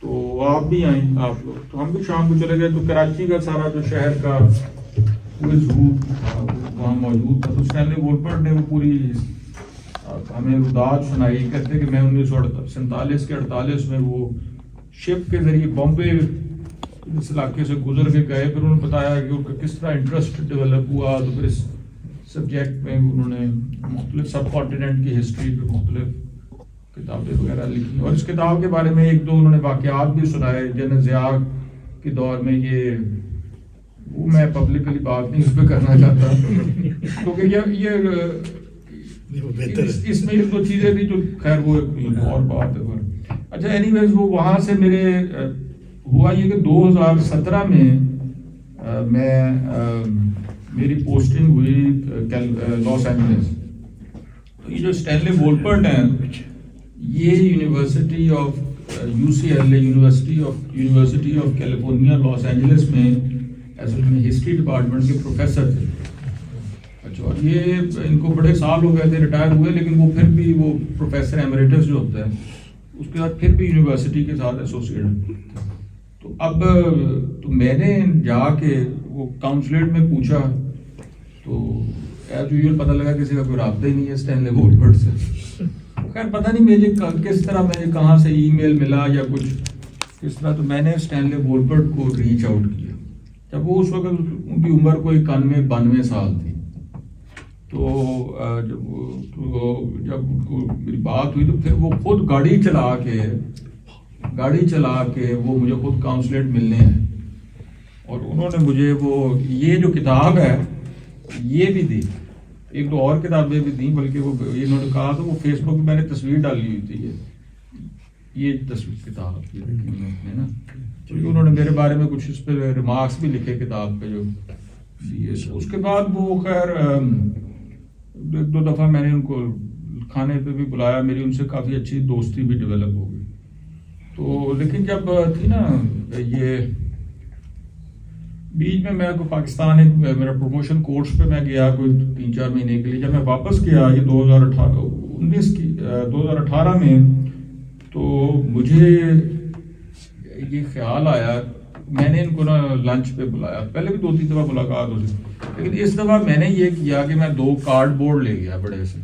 तो आप भी आए आप लोग। तो हम भी शाम को चले गए। तो कराची का सारा जो शहर का वहाँ मौजूद था। तो स्टैनली वोलपर्ट ने वो पूरी हमें रुदात सुनाई, कहते कि मैं 1947 के 48 में वो शिप के जरिए बॉम्बे इस इलाके से गुजर के गए। फिर उन्होंने बताया कि उनका किस तरह इंटरेस्ट डेवलप हुआ। तो फिर इस सब्जेक्ट में उन्होंने मुख्तलिफ सब कॉन्टिनेंट की हिस्ट्री पे मुख्तलिफ किताबें वगैरह लिखी और इस किताब के बारे में एक दो उन्होंने वाक़यात भी सुनाए जनरल ज़िया के दौर में। ये वो मैं पब्लिकली बात नहीं उस पर करना चाहता क्योंकि इसमें एक दो चीज़ें भी जो खैर वो एक और बात है। पर अच्छा एनीवेज वो वहाँ से मेरे हुआ ये कि 2017 में मेरी पोस्टिंग हुई लॉस एंजलिस। तो ये जो स्टैनली वोलपर्ट हैं ये university of UCLA university of California Los Angeles में असल में हिस्ट्री डिपार्टमेंट के प्रोफेसर थे। अच्छा और ये इनको बड़े साल हो गए थे रिटायर हुए, लेकिन वो फिर भी वो प्रोफेसर एमरेटस जो होता है उसके बाद फिर भी यूनिवर्सिटी के साथ एसोसिएट। तो अब तो मैंने जाके वो काउंसलेट में पूछा तो एज यूजुअल पता लगा किसी का कोई राब्ता ही नहीं है स्टैनली वोलपर्ट से। खैर पता नहीं मुझे किस तरह मुझे कहाँ से ईमेल मिला या कुछ किस तरह। तो मैंने स्टैनली वोलपर्ट को रीच आउट किया जब वो उस वक्त उनकी उम्र कोई 91-92 साल थी। तो जब उनको मेरी बात हुई तो फिर वो खुद गाड़ी चला के वो मुझे खुद काउंसलेट मिलने हैं और उन्होंने मुझे वो ये जो किताब है ये भी दी, एक दो और किताबें भी दी, बल्कि वो इन्होंने कहा तो वो फेसबुक पे मैंने तस्वीर डाली हुई थी ये तस्वीर किताब है ना, क्योंकि उन्होंने मेरे बारे में कुछ इस पर रिमार्क्स भी लिखे किताब पे जो दिए। उसके बाद वो खैर एक दो दफ़ा मैंने उनको खाने पे भी बुलाया, मेरी उनसे काफ़ी अच्छी दोस्ती भी डेवलप हो गई। तो लेकिन जब थी ना ये बीच में मैं पाकिस्तान एक मेरा प्रमोशन कोर्स पे मैं गया कोई 3-4 महीने के लिए। जब मैं वापस गया ये 2018 में तो मुझे ये ख्याल आया, मैंने इनको ना लंच पे बुलाया, पहले भी 2-3 दफ़ा मुलाकात होती, लेकिन इस दफ़ा मैंने ये किया कि मैं 2 कार्डबोर्ड ले गया बड़े से।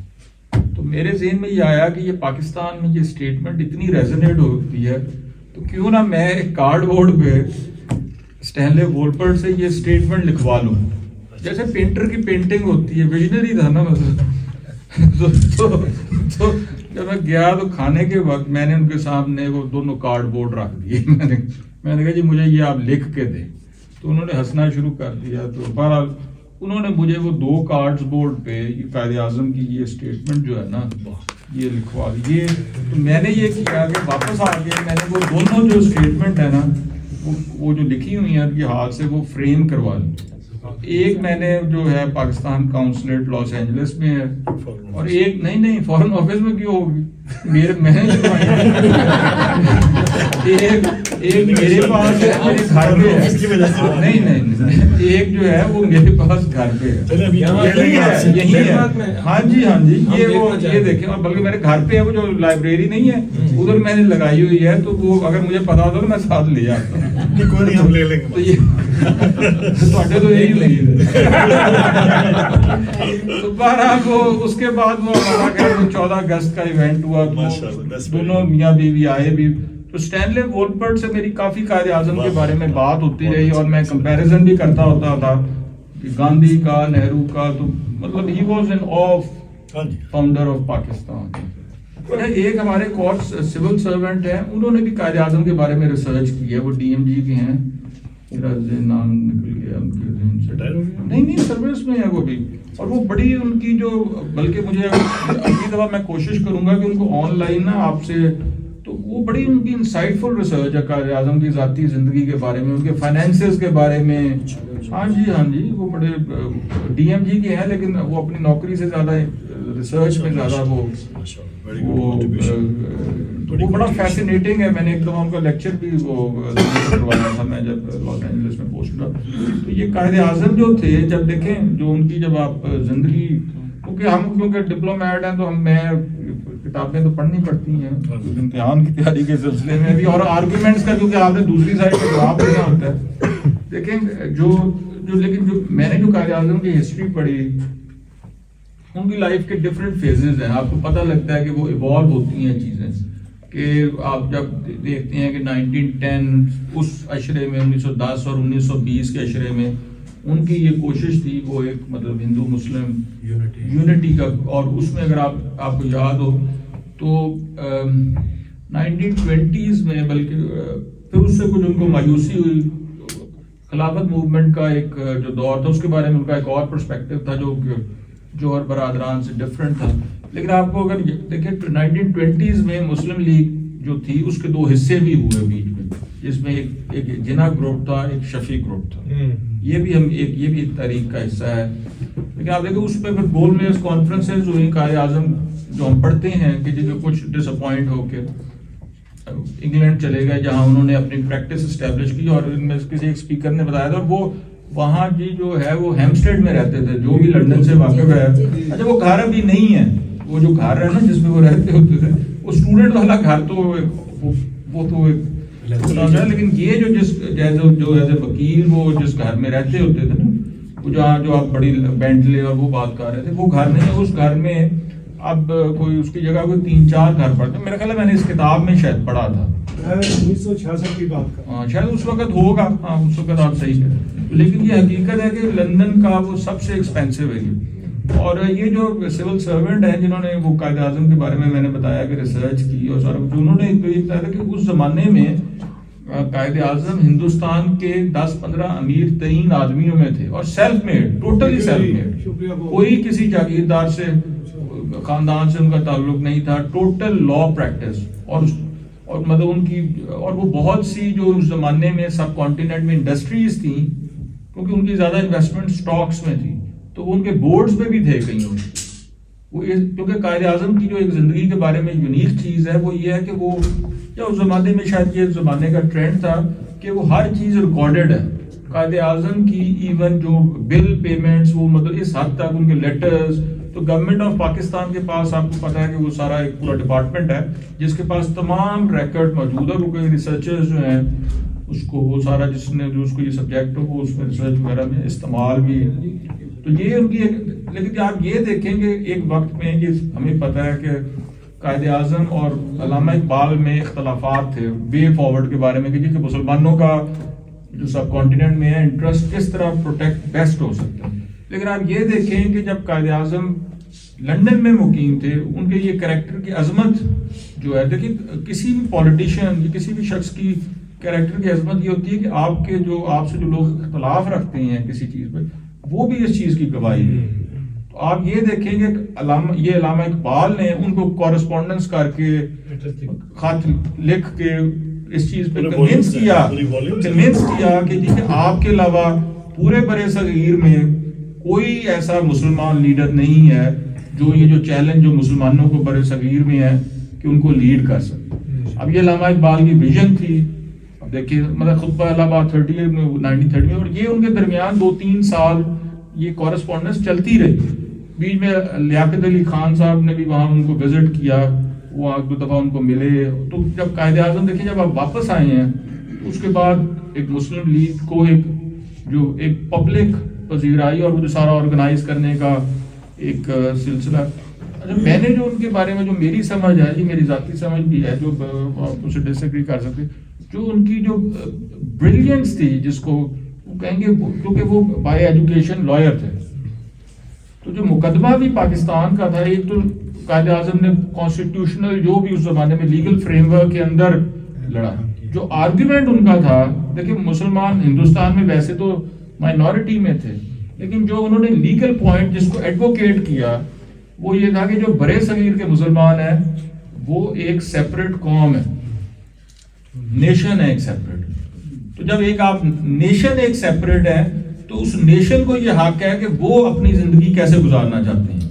तो मेरे ज़हन में ये आया कि ये पाकिस्तान में ये स्टेटमेंट इतनी रेजोनेट होती है तो क्यों ना मैं एक कार्डबोर्ड पे स्टैनली वोलपर्ट से ये स्टेटमेंट लिखवा लूं, जैसे पेंटर की पेंटिंग होती है। विजनरी था ना मतलब तो जब मैं गया तो खाने के वक्त मैंने उनके सामने वो दोनों कार्डबोर्ड रख दिए। मैंने कहा जी मुझे ये आप लिख के दें, तो उन्होंने हंसना शुरू कर दिया। तो बहरहाल उन्होंने मुझे वो 2 कार्डबोर्ड पे कायदे आज़म की ये स्टेटमेंट जो है ना ये लिखवा दी। तो मैंने ये किया कि वापस आके मैंने वो दोनों जो स्टेटमेंट है ना वो जो लिखी हुई है उनके हाथ से वो फ्रेम करवा ली। एक मैंने जो है पाकिस्तान काउंसलेट लॉस एंजलिस में है और एक नहीं फॉरेन ऑफिस में क्यों होगी, मेरे मैंने एक मेरे पास है मेरे घर पे है, नहीं एक जो है वो मेरे पास घर पे है, यही है। हाँ जी ये देखें, और बल्कि मेरे घर पे है वो जो लाइब्रेरी नहीं है उधर मैंने लगाई हुई है। तो वो अगर मुझे पता होता तो मैं साथ ले जाता कोई नहीं, हम ले लेंगे। तो ये तो यही नहीं तो बहरहाल वो उसके बाद वो हमारा 14 अगस्त का इवेंट हुआ, दोनों मियाँ बीवी आए भी। तो स्टैनली वोलपर्ट से मेरी काफी कायदे आज़म के बारे में बात होती रही और मैं कंपैरिजन भी करता होता था गांधी का, नेहरू का। तो मतलब he was an of founder of Pakistan. एक हमारे कोर्ट सिविल सर्वेंट हैं, उन्होंने भी कायदे आज़म के बारे में रिसर्च की है, वो DMG के हैं, मेरा नाम निकल गया उनके नहीं सर्विस में है वो भी। और वो बड़ी उनकी जो, बल्कि मुझे अगली दफा मैं कोशिश करूंगा कि उनको ऑनलाइन ना आपसे, तो वो बड़ी उनकी इंसाइटफुल रिसर्च है कायदे आज़म की ज़ाती ज़िंदगी के बारे में, उनके फाइनेंसेस के बारे में। हाँ जी वो बड़े DMG के हैं, लेकिन वो अपनी नौकरी से ज़्यादा रिसर्च में ज़्यादा वो बड़ा फैसिनेटिंग है। मैंने एक दफा उनका लेक्चर भी वो करवाया था मैं जब लॉस एंजलिस में पोस्ट था। तो ये कायदे आज़म जो थे, जब देखें जो उनकी जब आप जिंदगी, क्योंकि डिप्लोमेट हैं तो मैं किताबें तो पढ़नी पड़ती हैं इम्तिहान की तैयारी के सिलसिले में भी, और आर्ग्यूमेंट्स का क्योंकि आपने दूसरी साइड का जवाब देना होता है। देखें लेकिन जो मैंने जो कायदे आज़म की हिस्ट्री पढ़ी, उनकी लाइफ के डिफरेंट फेजेस हैं, आपको पता लगता है कि वो इवॉल्व होती हैं चीज़ें, कि आप जब देखते हैं कि 1910 उस अशरे में 1910 और 1920 के अशरे में उनकी ये कोशिश थी, वो एक मतलब हिंदू मुस्लिम यूनिटी का, और उसमें अगर आपको याद हो तो 1920s में, बल्कि फिर उससे कुछ उनको मायूसी हुई, खिलाफत मूवमेंट का एक जो दौर था उसके बारे में उनका एक और पर्सपेक्टिव था जो और बरादरान से डिफरेंट था। लेकिन आपको अगर देखें 1920s में मुस्लिम लीग जो थी उसके दो हिस्से भी हुए बीच में, जिसमें एक जिना ग्रुप था, एक शफी ग्रुप था। ये भी एक तारीख का हिस्सा है। लेकिन आप देखें उस पर फिर गोलमेज कॉन्फ्रेंसेज हुई, कायदे आज़म जो हम पढ़ते हैं कि जो कुछ डिसअपॉइंट होके इंग्लैंड चले गए, जहां उन्होंने अपनी प्रैक्टिस एस्टेब्लिश की, और इनमें किसी एक स्पीकर ने बताया था, और वो वहाँ जी जो है वो हेम्पस्टेड में रहते थे, जो भी लंदन से वाकिफ है। अच्छा, वो घर अभी नहीं है, वो जो घर है ना जिसमें वो रहते होते थे, वो स्टूडेंट वाला घर तो वो तो एक, लेकिन ये जो जो एज ए वकील वो जिस घर में रहते होते थे ना, वो जो आप बड़ी बेंटले और वो बात कर रहे थे, वो घर नहीं है। उस घर में अब कोई उसकी जगह कोई 3-4 घर पड़ते। मेरा ख्याल है मैंने इस किताब में शायद पढ़ा था 1966 की बात का, शायद उस वक्त होगा, हाँ उस वक्त आप सही करें। लेकिन ये हकीकत है कि लंदन का वो सबसे एक्सपेंसिव है। और ये जो सिविल सर्वेंट है जिन्होंने वो कायदे आज़म के बारे में मैंने बताया कि रिसर्च की और सारा कुछ, उन्होंने तो ये बताया था कि उस जमाने में कायदे आज़म हिंदुस्तान के 10-15 अमीर तरीन आदमियों में थे, और self made, totally self made, कोई किसी जागीरदार से खानदान से उनका ताल्लुक नहीं था, टोटल लॉ प्रैक्टिस, और मतलब उनकी, और वो बहुत सी जो उस जमाने में सब कॉन्टिनेंट में इंडस्ट्रीज थी, क्योंकि उनकी ज्यादा इन्वेस्टमेंट स्टॉक्स में थी, तो वो उनके बोर्ड्स में भी थे कहीं वो। क्योंकि कायदे आज़म की जो एक जिंदगी के बारे में यूनिक चीज है वो ये है कि वो, या उस जमाने में शायद ये जमाने का ट्रेंड था कि वो हर चीज रिकॉर्डेड है। कायदे आज़म की इवन जो बिल पेमेंट्स, वो मतलब इस हद तक उनके लेटर्स, तो गवर्नमेंट ऑफ पाकिस्तान के पास आपको पता है कि वो सारा एक पूरा डिपार्टमेंट है जिसके पास तमाम रिकॉर्ड मौजूद है। वो कोई रिसर्चर्स जो हैं उसको वो सारा जिसने जो उसको ये सब्जेक्ट हो वो उसमें रिसर्च वगैरह में इस्तेमाल भी, तो ये उनकी एक। लेकिन आप ये देखेंगे एक वक्त में कि हमें पता है कि कायदे आज़म और अल्लामा इकबाल में इख्तलाफात थे वे फॉरवर्ड के बारे में कि मुसलमानों का जो सब कॉन्टिनेंट में है इंटरेस्ट किस तरह प्रोटेक्ट बेस्ट हो सकता है। लेकिन आप ये देखें कि जब कायदे आज़म लंदन में मुकीम थे, उनके ये कैरेक्टर की अजमत जो है, देखिए किसी भी पॉलिटिशियन या किसी भी शख्स की कैरेक्टर की अजमत ये होती है कि आपके जो आपसे जो लोग इख्तलाफ रखते हैं किसी चीज पे, वो भी इस चीज की गवाही है। तो आप ये देखेंगे अल्लामा इकबाल ने उनको कॉरेस्पॉन्डेंस करके खत लिख के इस चीज पे कन्विंस किया कि जी आपके अलावा पूरे बरे सगीर में कोई ऐसा मुसलमान लीडर नहीं है जो ये जो चैलेंज जो मुसलमानों को बरे सगीर में है कि उनको लीड कर सके। अब ये अल्लामा इकबाल की विजन थी। अब देखिए मतलब खुतबा इलाहाबाद 1930 में, और ये उनके दरमियान 2-3 साल ये कॉरेस्पॉन्डेंस चलती रही। बीच में लियाकत अली खान साहब ने भी वहाँ उनको विजिट किया, वो 2 दफा उनको मिले। तो जब कायदे आज़म देखिए जब आप वापस आए हैं तो उसके बाद एक मुस्लिम लीग को एक पब्लिक पजीराई और वो जो सारा ऑर्गेनाइज करने का एक सिलसिला। अच्छा, मैंने जो उनके बारे में जो मेरी समझ है, ये मेरी जाती समझ भी है, जो आप उसे डिसएग्री कर सकते, जो उनकी जो ब्रिलियंस थी जिसको वो कहेंगे, क्योंकि वो बाय एजुकेशन लॉयर थे, तो जो मुकदमा भी पाकिस्तान का था, एक तो कायदे आज़म ने कॉन्स्टिट्यूशनल जो भी उस जमाने में लीगल फ्रेमवर्क के अंदर लड़ा। जो आर्ग्यूमेंट उनका था, देखिए मुसलमान हिंदुस्तान में वैसे तो माइनॉरिटी में थे, लेकिन जो उन्होंने लीगल पॉइंट जिसको एडवोकेट किया वो ये था कि जो बड़े सगीर के मुसलमान हैं वो एक सेपरेट कौम है, नेशन है एक सेपरेट। तो जब एक आप नेशन एक सेपरेट है तो उस नेशन को ये हक है कि वो अपनी जिंदगी कैसे गुजारना चाहते हैं।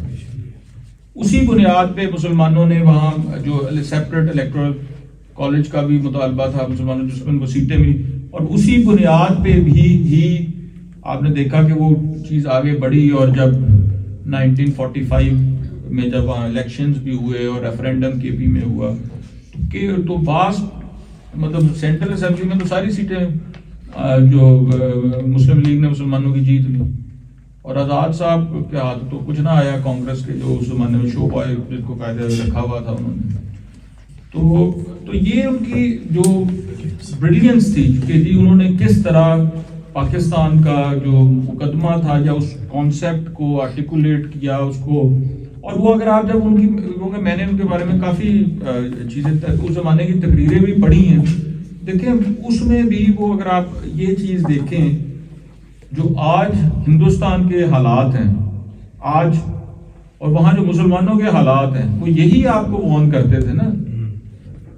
उसी बुनियाद पे मुसलमानों ने वहाँ जो सेपरेट इलेक्टोरल कॉलेज का भी मुतालबा था मुसलमानों, जिसमें उनको सीटें मिली, और उसी बुनियाद पे भी आपने देखा कि वो चीज आगे बढ़ी। और जब 1945 में जब वहाँ इलेक्शंस भी हुए और रेफरेंडम के भी में हुआ तो वास्ट मतलब सेंट्रल असेंबली में तो सारी सीटें जो मुस्लिम लीग ने मुसलमानों की जीत ली, और आज़ाद साहब के हाथ तो कुछ ना आया, कांग्रेस के जो उस जमाने में शो बॉय जिनको कायदे रखा हुआ था उन्होंने। तो ये उनकी जो ब्रिलियंस थी कि जी उन्होंने किस तरह पाकिस्तान का जो मुकदमा था या उस कॉन्सेप्ट को आर्टिकुलेट किया उसको। और वो अगर आप जब उनकी, क्योंकि मैंने उनके बारे में काफ़ी चीज़ें उस ज़माने की तकरीरें भी पढ़ी हैं, देखें उसमें भी वो अगर आप ये चीज़ देखें जो आज हिंदुस्तान के हालात हैं आज और वहाँ जो मुसलमानों के हालात हैं, वो यही आपको वॉर्न करते थे ना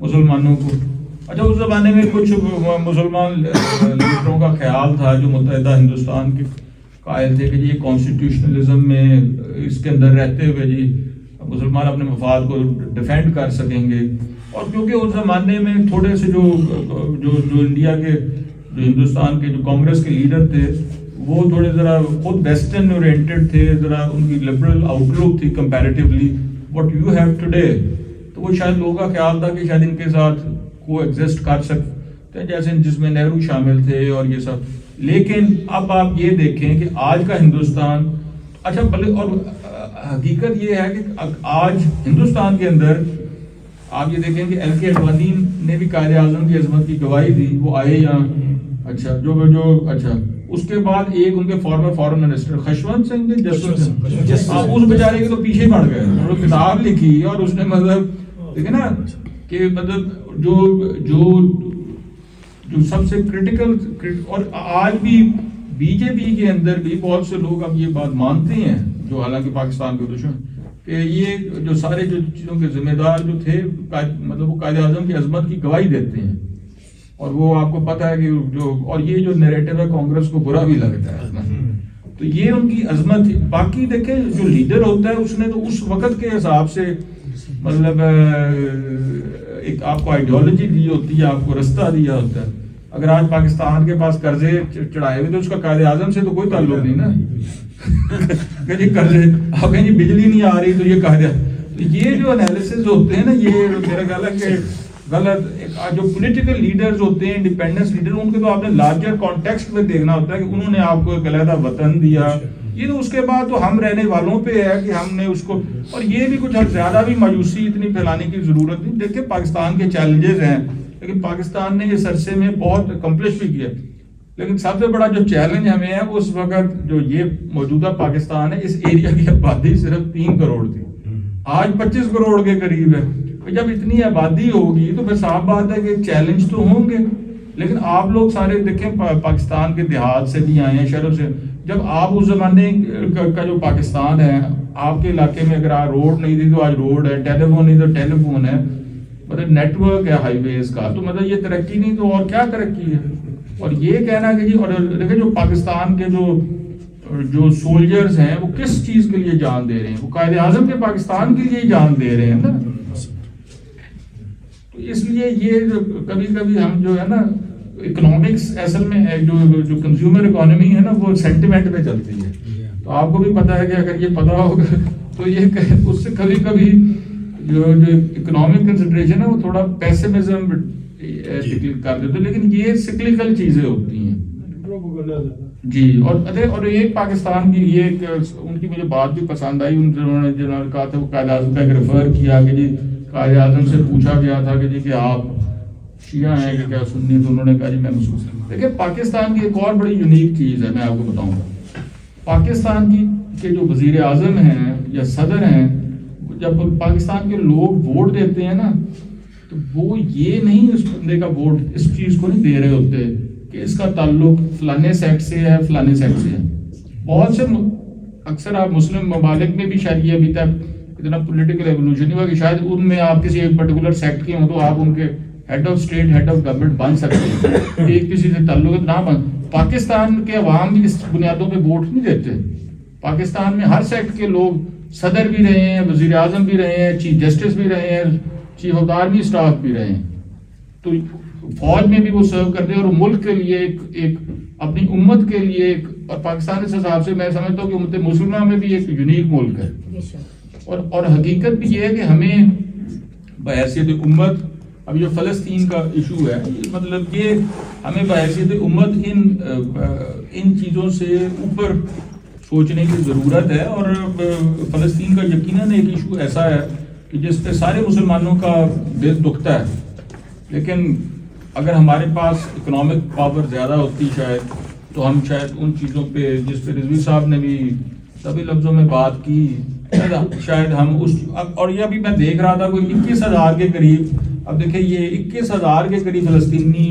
मुसलमानों को। अच्छा, उस ज़माने में कुछ मुसलमान लीडरों का ख्याल था जो मुत्तहिदा हिंदुस्तान के कायल थे कि ये कॉन्स्टिट्यूशनलिज्म में इसके अंदर रहते हुए जी मुसलमान अपने मफाद को डिफेंड कर सकेंगे। और क्योंकि उस ज़माने में थोड़े से जो इंडिया के, जो हिंदुस्तान के जो कांग्रेस के लीडर थे, वो थोड़े ज़रा खुद वेस्टर्न ओरिएंटेड थे, ज़रा उनकी लिबरल आउटलुक थी comparatively what you have today. तो वो शायद लोगों का ख्याल था कि शायद इनके साथ को एग्जिस्ट कर सकते हैं, जैसे जिसमें नेहरू शामिल थे और ये सब। लेकिन अब आप ये देखें कि आज का हिंदुस्तान, अच्छा भले, और हकीकत ये है कि आज हिंदुस्तान के अंदर आप ये देखें कि एल के अडवाणी ने भी कायदे आज़म की अजमत की गवाही दी, वो आए यहाँ। अच्छा अच्छा, उसके बाद एक उनके फॉर्मर फॉरेन मिनिस्टर खशवंत सिंह के जसवंत, उस बेचारे के तो पीछे पड़ गए। उन्होंने किताब लिखी और उसने मतलब देखे ना कि मतलब जो सबसे क्रिटिकल, और आज भी बीजेपी के अंदर भी बहुत से लोग अब ये बात मानते हैं, जो हालांकि पाकिस्तान के दुश्मन, कि ये जो सारे जो चीज़ों के जिम्मेदार जो थे मतलब वो कायदे आज़म की अजमत की गवाही देते हैं। और वो आपको पता है कि जो, और ये जो नैरेटिव है कांग्रेस को बुरा भी लगता है, तो ये उनकी अजमत थी। बाकी देखें जो लीडर होता है उसने तो उस वक्त के हिसाब से मतलब एक आपको आइडियोलॉजी दी होती है, आपको रास्ता दिया होता है। अगर आज पाकिस्तान के पास कर्जे चढ़ाए हुए तो उसका कायदे आज़म से तो कोई ताल्लुक नहीं ना जी कर्जे, आप कहें जी बिजली नहीं आ रही तो ये कायदे। तो ये जो एनालिसिस होते हैं ना, ये मेरा ख्याल है कि गलत। जो पॉलिटिकल लीडर्स होते हैं, इंडिपेंडेंस लीडर, उनके तो आपने लार्जर कॉन्टेक्स्ट में देखना होता है कि उन्होंने आपको एक अलग वतन दिया। ये तो उसके बाद तो हम रहने वालों पे है कि हमने उसको, और ये भी कुछ ज्यादा भी मायूसी इतनी फैलाने की जरूरत नहीं। देखिए पाकिस्तान के चैलेंजेस हैं, लेकिन पाकिस्तान ने इस अरसे में बहुत अकम्पलिश भी किया। लेकिन सबसे बड़ा जो चैलेंज हमें है उस वक्त जो ये मौजूदा पाकिस्तान है, इस एरिया की आबादी सिर्फ 3 करोड़ थी, आज 25 करोड़ के करीब है। जब इतनी आबादी होगी तो फिर साफ बात है कि चैलेंज तो होंगे। लेकिन आप लोग सारे देखें पाकिस्तान के देहात से भी आए हैं, शहरों से। जब आप उस जमाने का जो पाकिस्तान है, आपके इलाके में अगर आज रोड नहीं थी तो आज रोड है, टेलीफोन नहीं तो टेलीफोन है, मतलब नेटवर्क है हाईवेज का, तो मतलब ये तरक्की नहीं तो और क्या तरक्की है। और ये कहना कि जी, और देखिए जो पाकिस्तान के जो सोल्जर्स हैं वो किस चीज के लिए जान दे रहे हैं, वो कायदे आज़म के पाकिस्तान के लिए जान दे रहे हैं ना। तो इसलिए ये कभी कभी हम जो है ना इकोनॉमिक्स असल में जो कंज्यूमर इकोनॉमी है ना वो सेंटिमेंट पे चलती है। तो आपको भी पता है कि अगर ये पता होगा तो ये उससे कभी कभी जो इकोनॉमिक कंसिडरेशन है वो थोड़ा पेसिमिज्म कर देते, लेकिन ये सिक्लिकल चीजें होती हैं जी। और एक पाकिस्तान की ये उनकी मुझे बात भी पसंद आई, उन्होंने कहा था वो कायदे आज़म का एक रेफर किया कि जी कायदे आज़म से पूछा गया था कि जी कि आप शिया हैं कि क्या सुन्नी, तो उन्होंने कहा जी मैं मुसलमान। देखिए पाकिस्तान की एक और बड़ी यूनिक चीज़ है, मैं आपको बताऊंगा। पाकिस्तान के जो वजीर आज़म हैं या सदर हैं, जब पाकिस्तान के लोग वोट देते हैं ना तो वो ये नहीं उस बंदे का वोट इस चीज़ को नहीं दे रहे होते कि इसका ताल्लुक फलाने सेक्ट से है फलाने सेक्ट से है। बहुत से अक्सर आप मुस्लिम ममालिक में भी शायद ये अभी तक इतना पॉलिटिकल एवोल्यूशन नहीं हुआ कि शायद उनमें आप किसी एक पर्टिकुलर सेक्ट के हो तो आप उनके head of state head of government बन सकते हैं, एक किसी से ताल्लुक ना बन। पाकिस्तान के अवाम भी इस बुनियादों पे वोट नहीं देते। पाकिस्तान में हर सेक्ट के लोग सदर भी रहे हैं, वजीर आजम भी रहे हैं, चीफ जस्टिस भी रहे हैं, चीफ ऑफ आर्मी स्टाफ भी रहे हैं, तो फौज में भी वो सर्व करते हैं और मुल्क के लिए एक अपनी उम्मत के लिए और पाकिस्तान इस हिसाब से मैं समझता हूँ कि उम्मत मुसलमान में भी एक यूनिक मुल्क है। और हकीकत भी ये है कि हमें बहैसियत उम्मत अब जो फ़लस्तीन का इशू है, मतलब ये हमें बहैसियत उम्मत इन चीज़ों से ऊपर सोचने की ज़रूरत है। और फ़लस्तीन का यकीनन एक इशू ऐसा है कि जिस पे सारे मुसलमानों का दिल दुखता है, लेकिन अगर हमारे पास इकोनॉमिक पावर ज़्यादा होती शायद, तो हम शायद उन चीज़ों पे जिस पे रिजवी साहब ने भी सभी लफ्ज़ों में बात की, शायद हम उस, और ये अभी मैं देख रहा था कोई 21,000 के करीब, अब देखिए ये 21,000 के करीब फ़लस्तीनी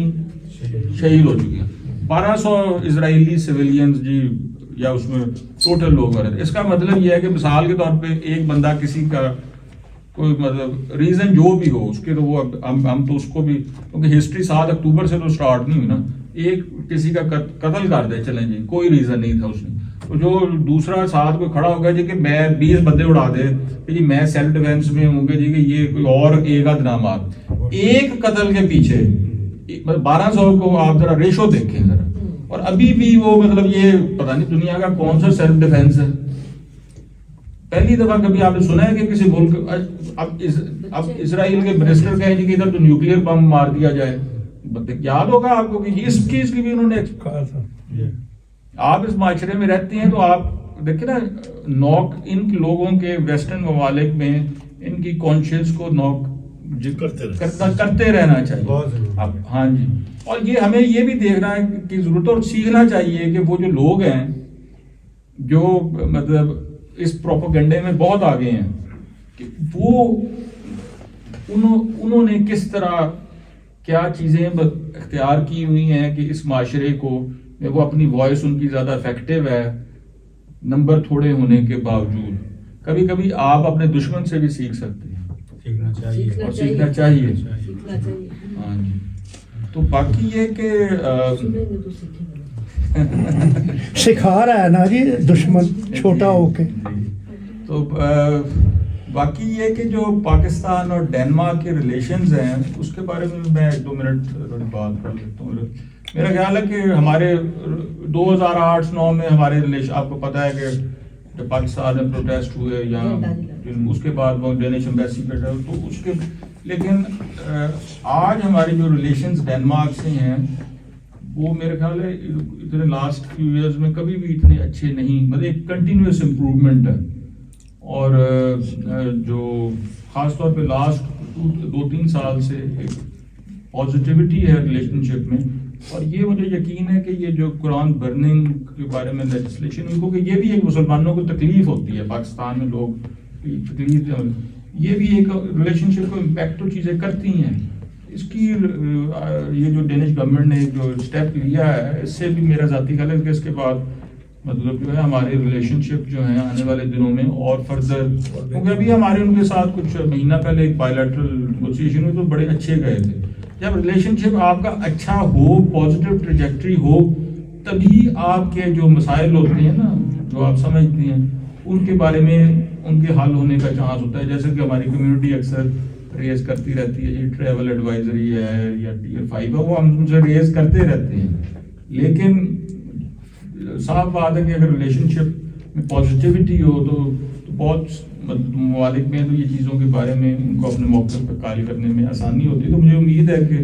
शहीद हो चुके हैं, 1200 इजरायली सिविलियंस जी या उसमें टोटल लोग रहे। इसका मतलब यह है कि मिसाल के तौर पे एक बंदा किसी का कोई मतलब रीजन जो भी हो उसके, तो वो हम तो उसको भी, क्योंकि हिस्ट्री 7 अक्टूबर से तो स्टार्ट नहीं हुई ना, एक किसी का कत्ल कर दे चलें जी, कोई रीजन नहीं था उसने, तो जो दूसरा साथ कोई खड़ा हो गया जी कि मैं 20 बंदे उड़ा दे कि जी मैं सेल्फ डिफेंस में होंगे जी, कि ये कोई और एक नाम, एक कत्ल के पीछे 1200 को आप जरा रेशो देखें जरा, और अभी भी वो मतलब ये पता नहीं दुनिया का कौन सा सेल्फ डिफेंस है। पहली दफा कभी आपने सुना है कि किसी मुल्क अब इजराइल के मिनिस्टर कहें जी कि इधर तो न्यूक्लियर बम मार दिया जाए, याद होगा आपको कि इस चीज की भी उन्होंने कहा था। आप इस माशरे में रहते हैं तो आप देखिए ना, नॉक इन लोगों के वेस्टर्न ममालिक में इनकी कॉन्शियस को नॉक करते रहना चाहिए। अब हाँ जी, और ये हमें ये भी देखना है कि जरूरत और सीखना चाहिए कि वो जो लोग हैं जो मतलब इस प्रोपेगेंडे में बहुत आगे हैं, कि वो उन्होंने किस तरह क्या चीजें इख्तियार की हुई हैं कि इस माशरे को वो अपनी वॉइस उनकी ज्यादा इफेक्टिव है, नंबर थोड़े होने के बावजूद। कभी कभी आप अपने दुश्मन से भी सीख सकते हैं, सीखना चाहिए। हाँ जी, तो बाकी ये कि सिखा रहा है ना जी दुश्मन छोटा होके। तो बाकी ये कि जो पाकिस्तान और डेनमार्क के रिलेशंस हैं उसके बारे में मैं 1-2 मिनट बात कर लेता हूँ। मेरा ख्याल है कि हमारे 2008-9 में हमारे रिलेशन, आपको पता है कि जब पाकिस्तान में प्रोटेस्ट हुए यहाँ, उसके बाद वो डेनिश एम्बेसी पे तो उसके, लेकिन आज हमारे जो रिलेशंस डेनमार्क से हैं वो मेरे ख्याल है इतने लास्ट फ्यू इयर्स में कभी भी इतने अच्छे नहीं, मतलब एक कंटिन्यूस इम्प्रूवमेंट है। और जो खासतौर पे लास्ट 2-3 साल से एक पॉजिटिविटी है रिलेशनशिप में, और ये मुझे यकीन है कि ये जो कुरान बर्निंग के बारे में लेजिस्लेशन हुई, क्योंकि ये भी एक मुसलमानों को तकलीफ होती है, पाकिस्तान में लोग तकलीफ, ये भी एक रिलेशनशिप को इम्पैक्ट तो चीज़ें करती हैं। इसकी ये जो डेनिश गवर्नमेंट ने जो स्टेप लिया है, इससे भी मेरा ज़ाती ख्याल है कि इसके बाद मतलब जो है हमारे रिलेशनशिप जो है आने वाले दिनों में और फर्दर, क्योंकि अभी हमारे उनके साथ कुछ महीना पहले एक बायलैटरल नेगोशिएशन हुई तो बड़े अच्छे गए थे। जब रिलेशनशिप आपका अच्छा हो, पॉजिटिव ट्रैजेक्टरी हो, तभी आपके जो मसाइल होते हैं ना, जो आप समझते हैं, उनके बारे में उनके हल होने का चांस होता है। जैसे कि हमारी कम्युनिटी अक्सर रेज करती रहती है, ये ट्रैवल एडवाइजरी है या Tier 5 है, वो हम उनसे रेज करते रहते हैं, लेकिन साफ बात है कि अगर रिलेशनशिप में पॉजिटिविटी हो तो बहुत ममालिक में तो ये चीज़ों के बारे में उनको अपने मौके पर कार्य करने में आसानी होती है। तो मुझे उम्मीद है कि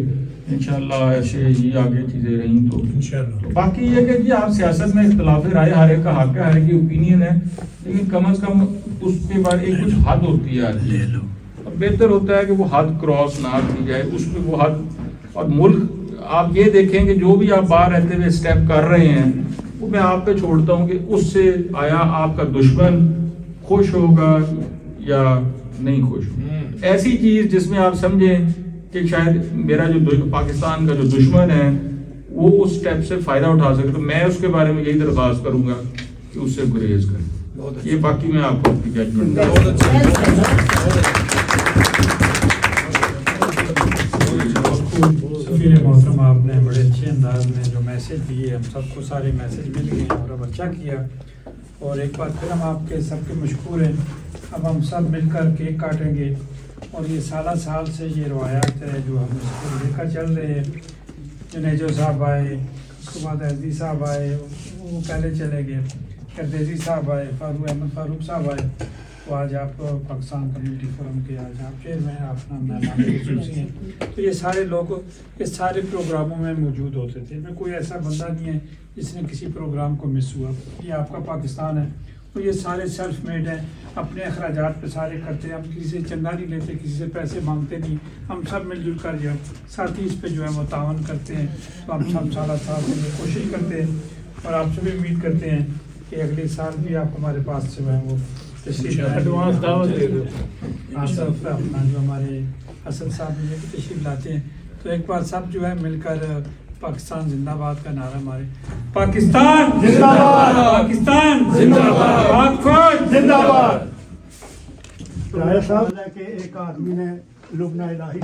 इंशाल्लाह ऐसे ही आगे चीज़ें रहीं तो इंशाल्लाह। बाकी ये कि जी आप सियासत में इख्तिलाफ राय, हर एक का हक है, हर एक की ओपिनियन है, लेकिन कम अज़ कम उसके बाद एक कुछ हद होती है आती है। अब बेहतर होता है कि वो हद क्रॉस ना की जाए, उस पर वो हद। और मुल्क आप ये देखें कि जो भी आप बाहर रहते हुए स्टेप कर रहे हैं वो मैं आप पे छोड़ता हूँ कि उससे आया आपका दुश्मन खुश होगा या नहीं खुश होगा। ऐसी चीज जिसमें आप समझें कि शायद मेरा जो पाकिस्तान का जो दुश्मन है वो उस स्टेप से फायदा उठा सके, तो मैं उसके बारे में यही दरख्वास्त करूंगा कि उससे गुरेज करें। ये बाकी मैं आपको अपनी जजमेंट मोहतरम, आपने बड़े अच्छे अंदाज में जो मैसेज दिए, हम सबको सारे मैसेज मिल गए और अब अच्छा किया। और एक बार फिर हम आपके सबके मशकूर हैं। अब हम सब मिलकर केक काटेंगे और ये साल से ये रवायात है जो हम इसको लेकर चल रहे हैं। जुनैजो साहब आए, उसके बाद अज़ीज़ साहब आए, वो पहले चले गए, करदेजी साहब आए, अहमद फारूक साहब आए, तो आज आप पाकिस्तान कम्युनिटी फोरम के आज आप चेयरमैन, अपना मेहमान खसूसी हैं। तो ये सारे लोग इस सारे प्रोग्रामों में मौजूद होते थे। मैं कोई ऐसा बंदा नहीं है जिसने किसी प्रोग्राम को मिस हुआ। ये आपका पाकिस्तान है, तो ये सारे सेल्फ मेड हैं, अपने अखराजात पे सारे करते हैं। हम किसी से चंदा नहीं लेते, किसी से पैसे मांगते नहीं। हम सब मिलजुल कर जो साथी इस पे जो है वो तावन करते हैं। तो हम सब साल साथ देने की कोशिश करते हैं और आपसे भी उम्मीद करते हैं कि अगले साल भी आप हमारे पास से जो है वो एडवांस दावत दे दो। अपना जो हमारे असद साहब मुझे भी तशरीफ लाते हैं, तो एक बार सब जो है मिलकर पाकिस्तान जिंदाबाद का नारा मारे। पाकिस्तान जिंदाबाद, पाकिस्तान जिंदाबाद, पाक फौज जिंदाबाद। राय साहब के एक आदमी ने लुबना इलाही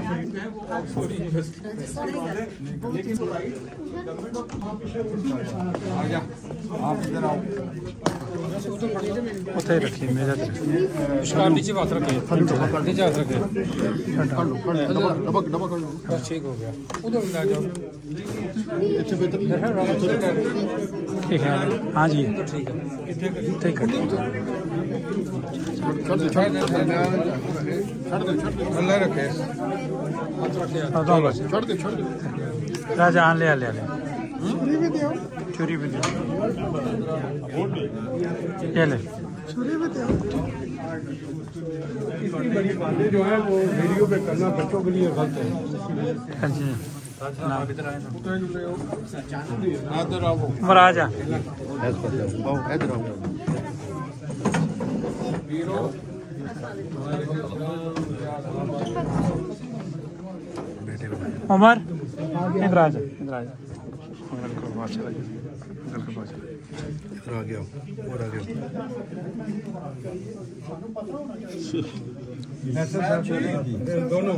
उधर रखिए, मेरा नीचे बात रखिए, नीचे हाथ रखिए। बस ठीक हो गया, उधर ले जाओ। ठीक है, हाँ जी ठीक है, ठीक है। अल्लाह रखे राजा आन ले छुरी भी दो, ये ले जो है वो वीडियो पे करना बच्चों के लिए गलत है। राजा उमर इधर आ जा, इधर आ जा। इधर आ गया और आ गया। दोनों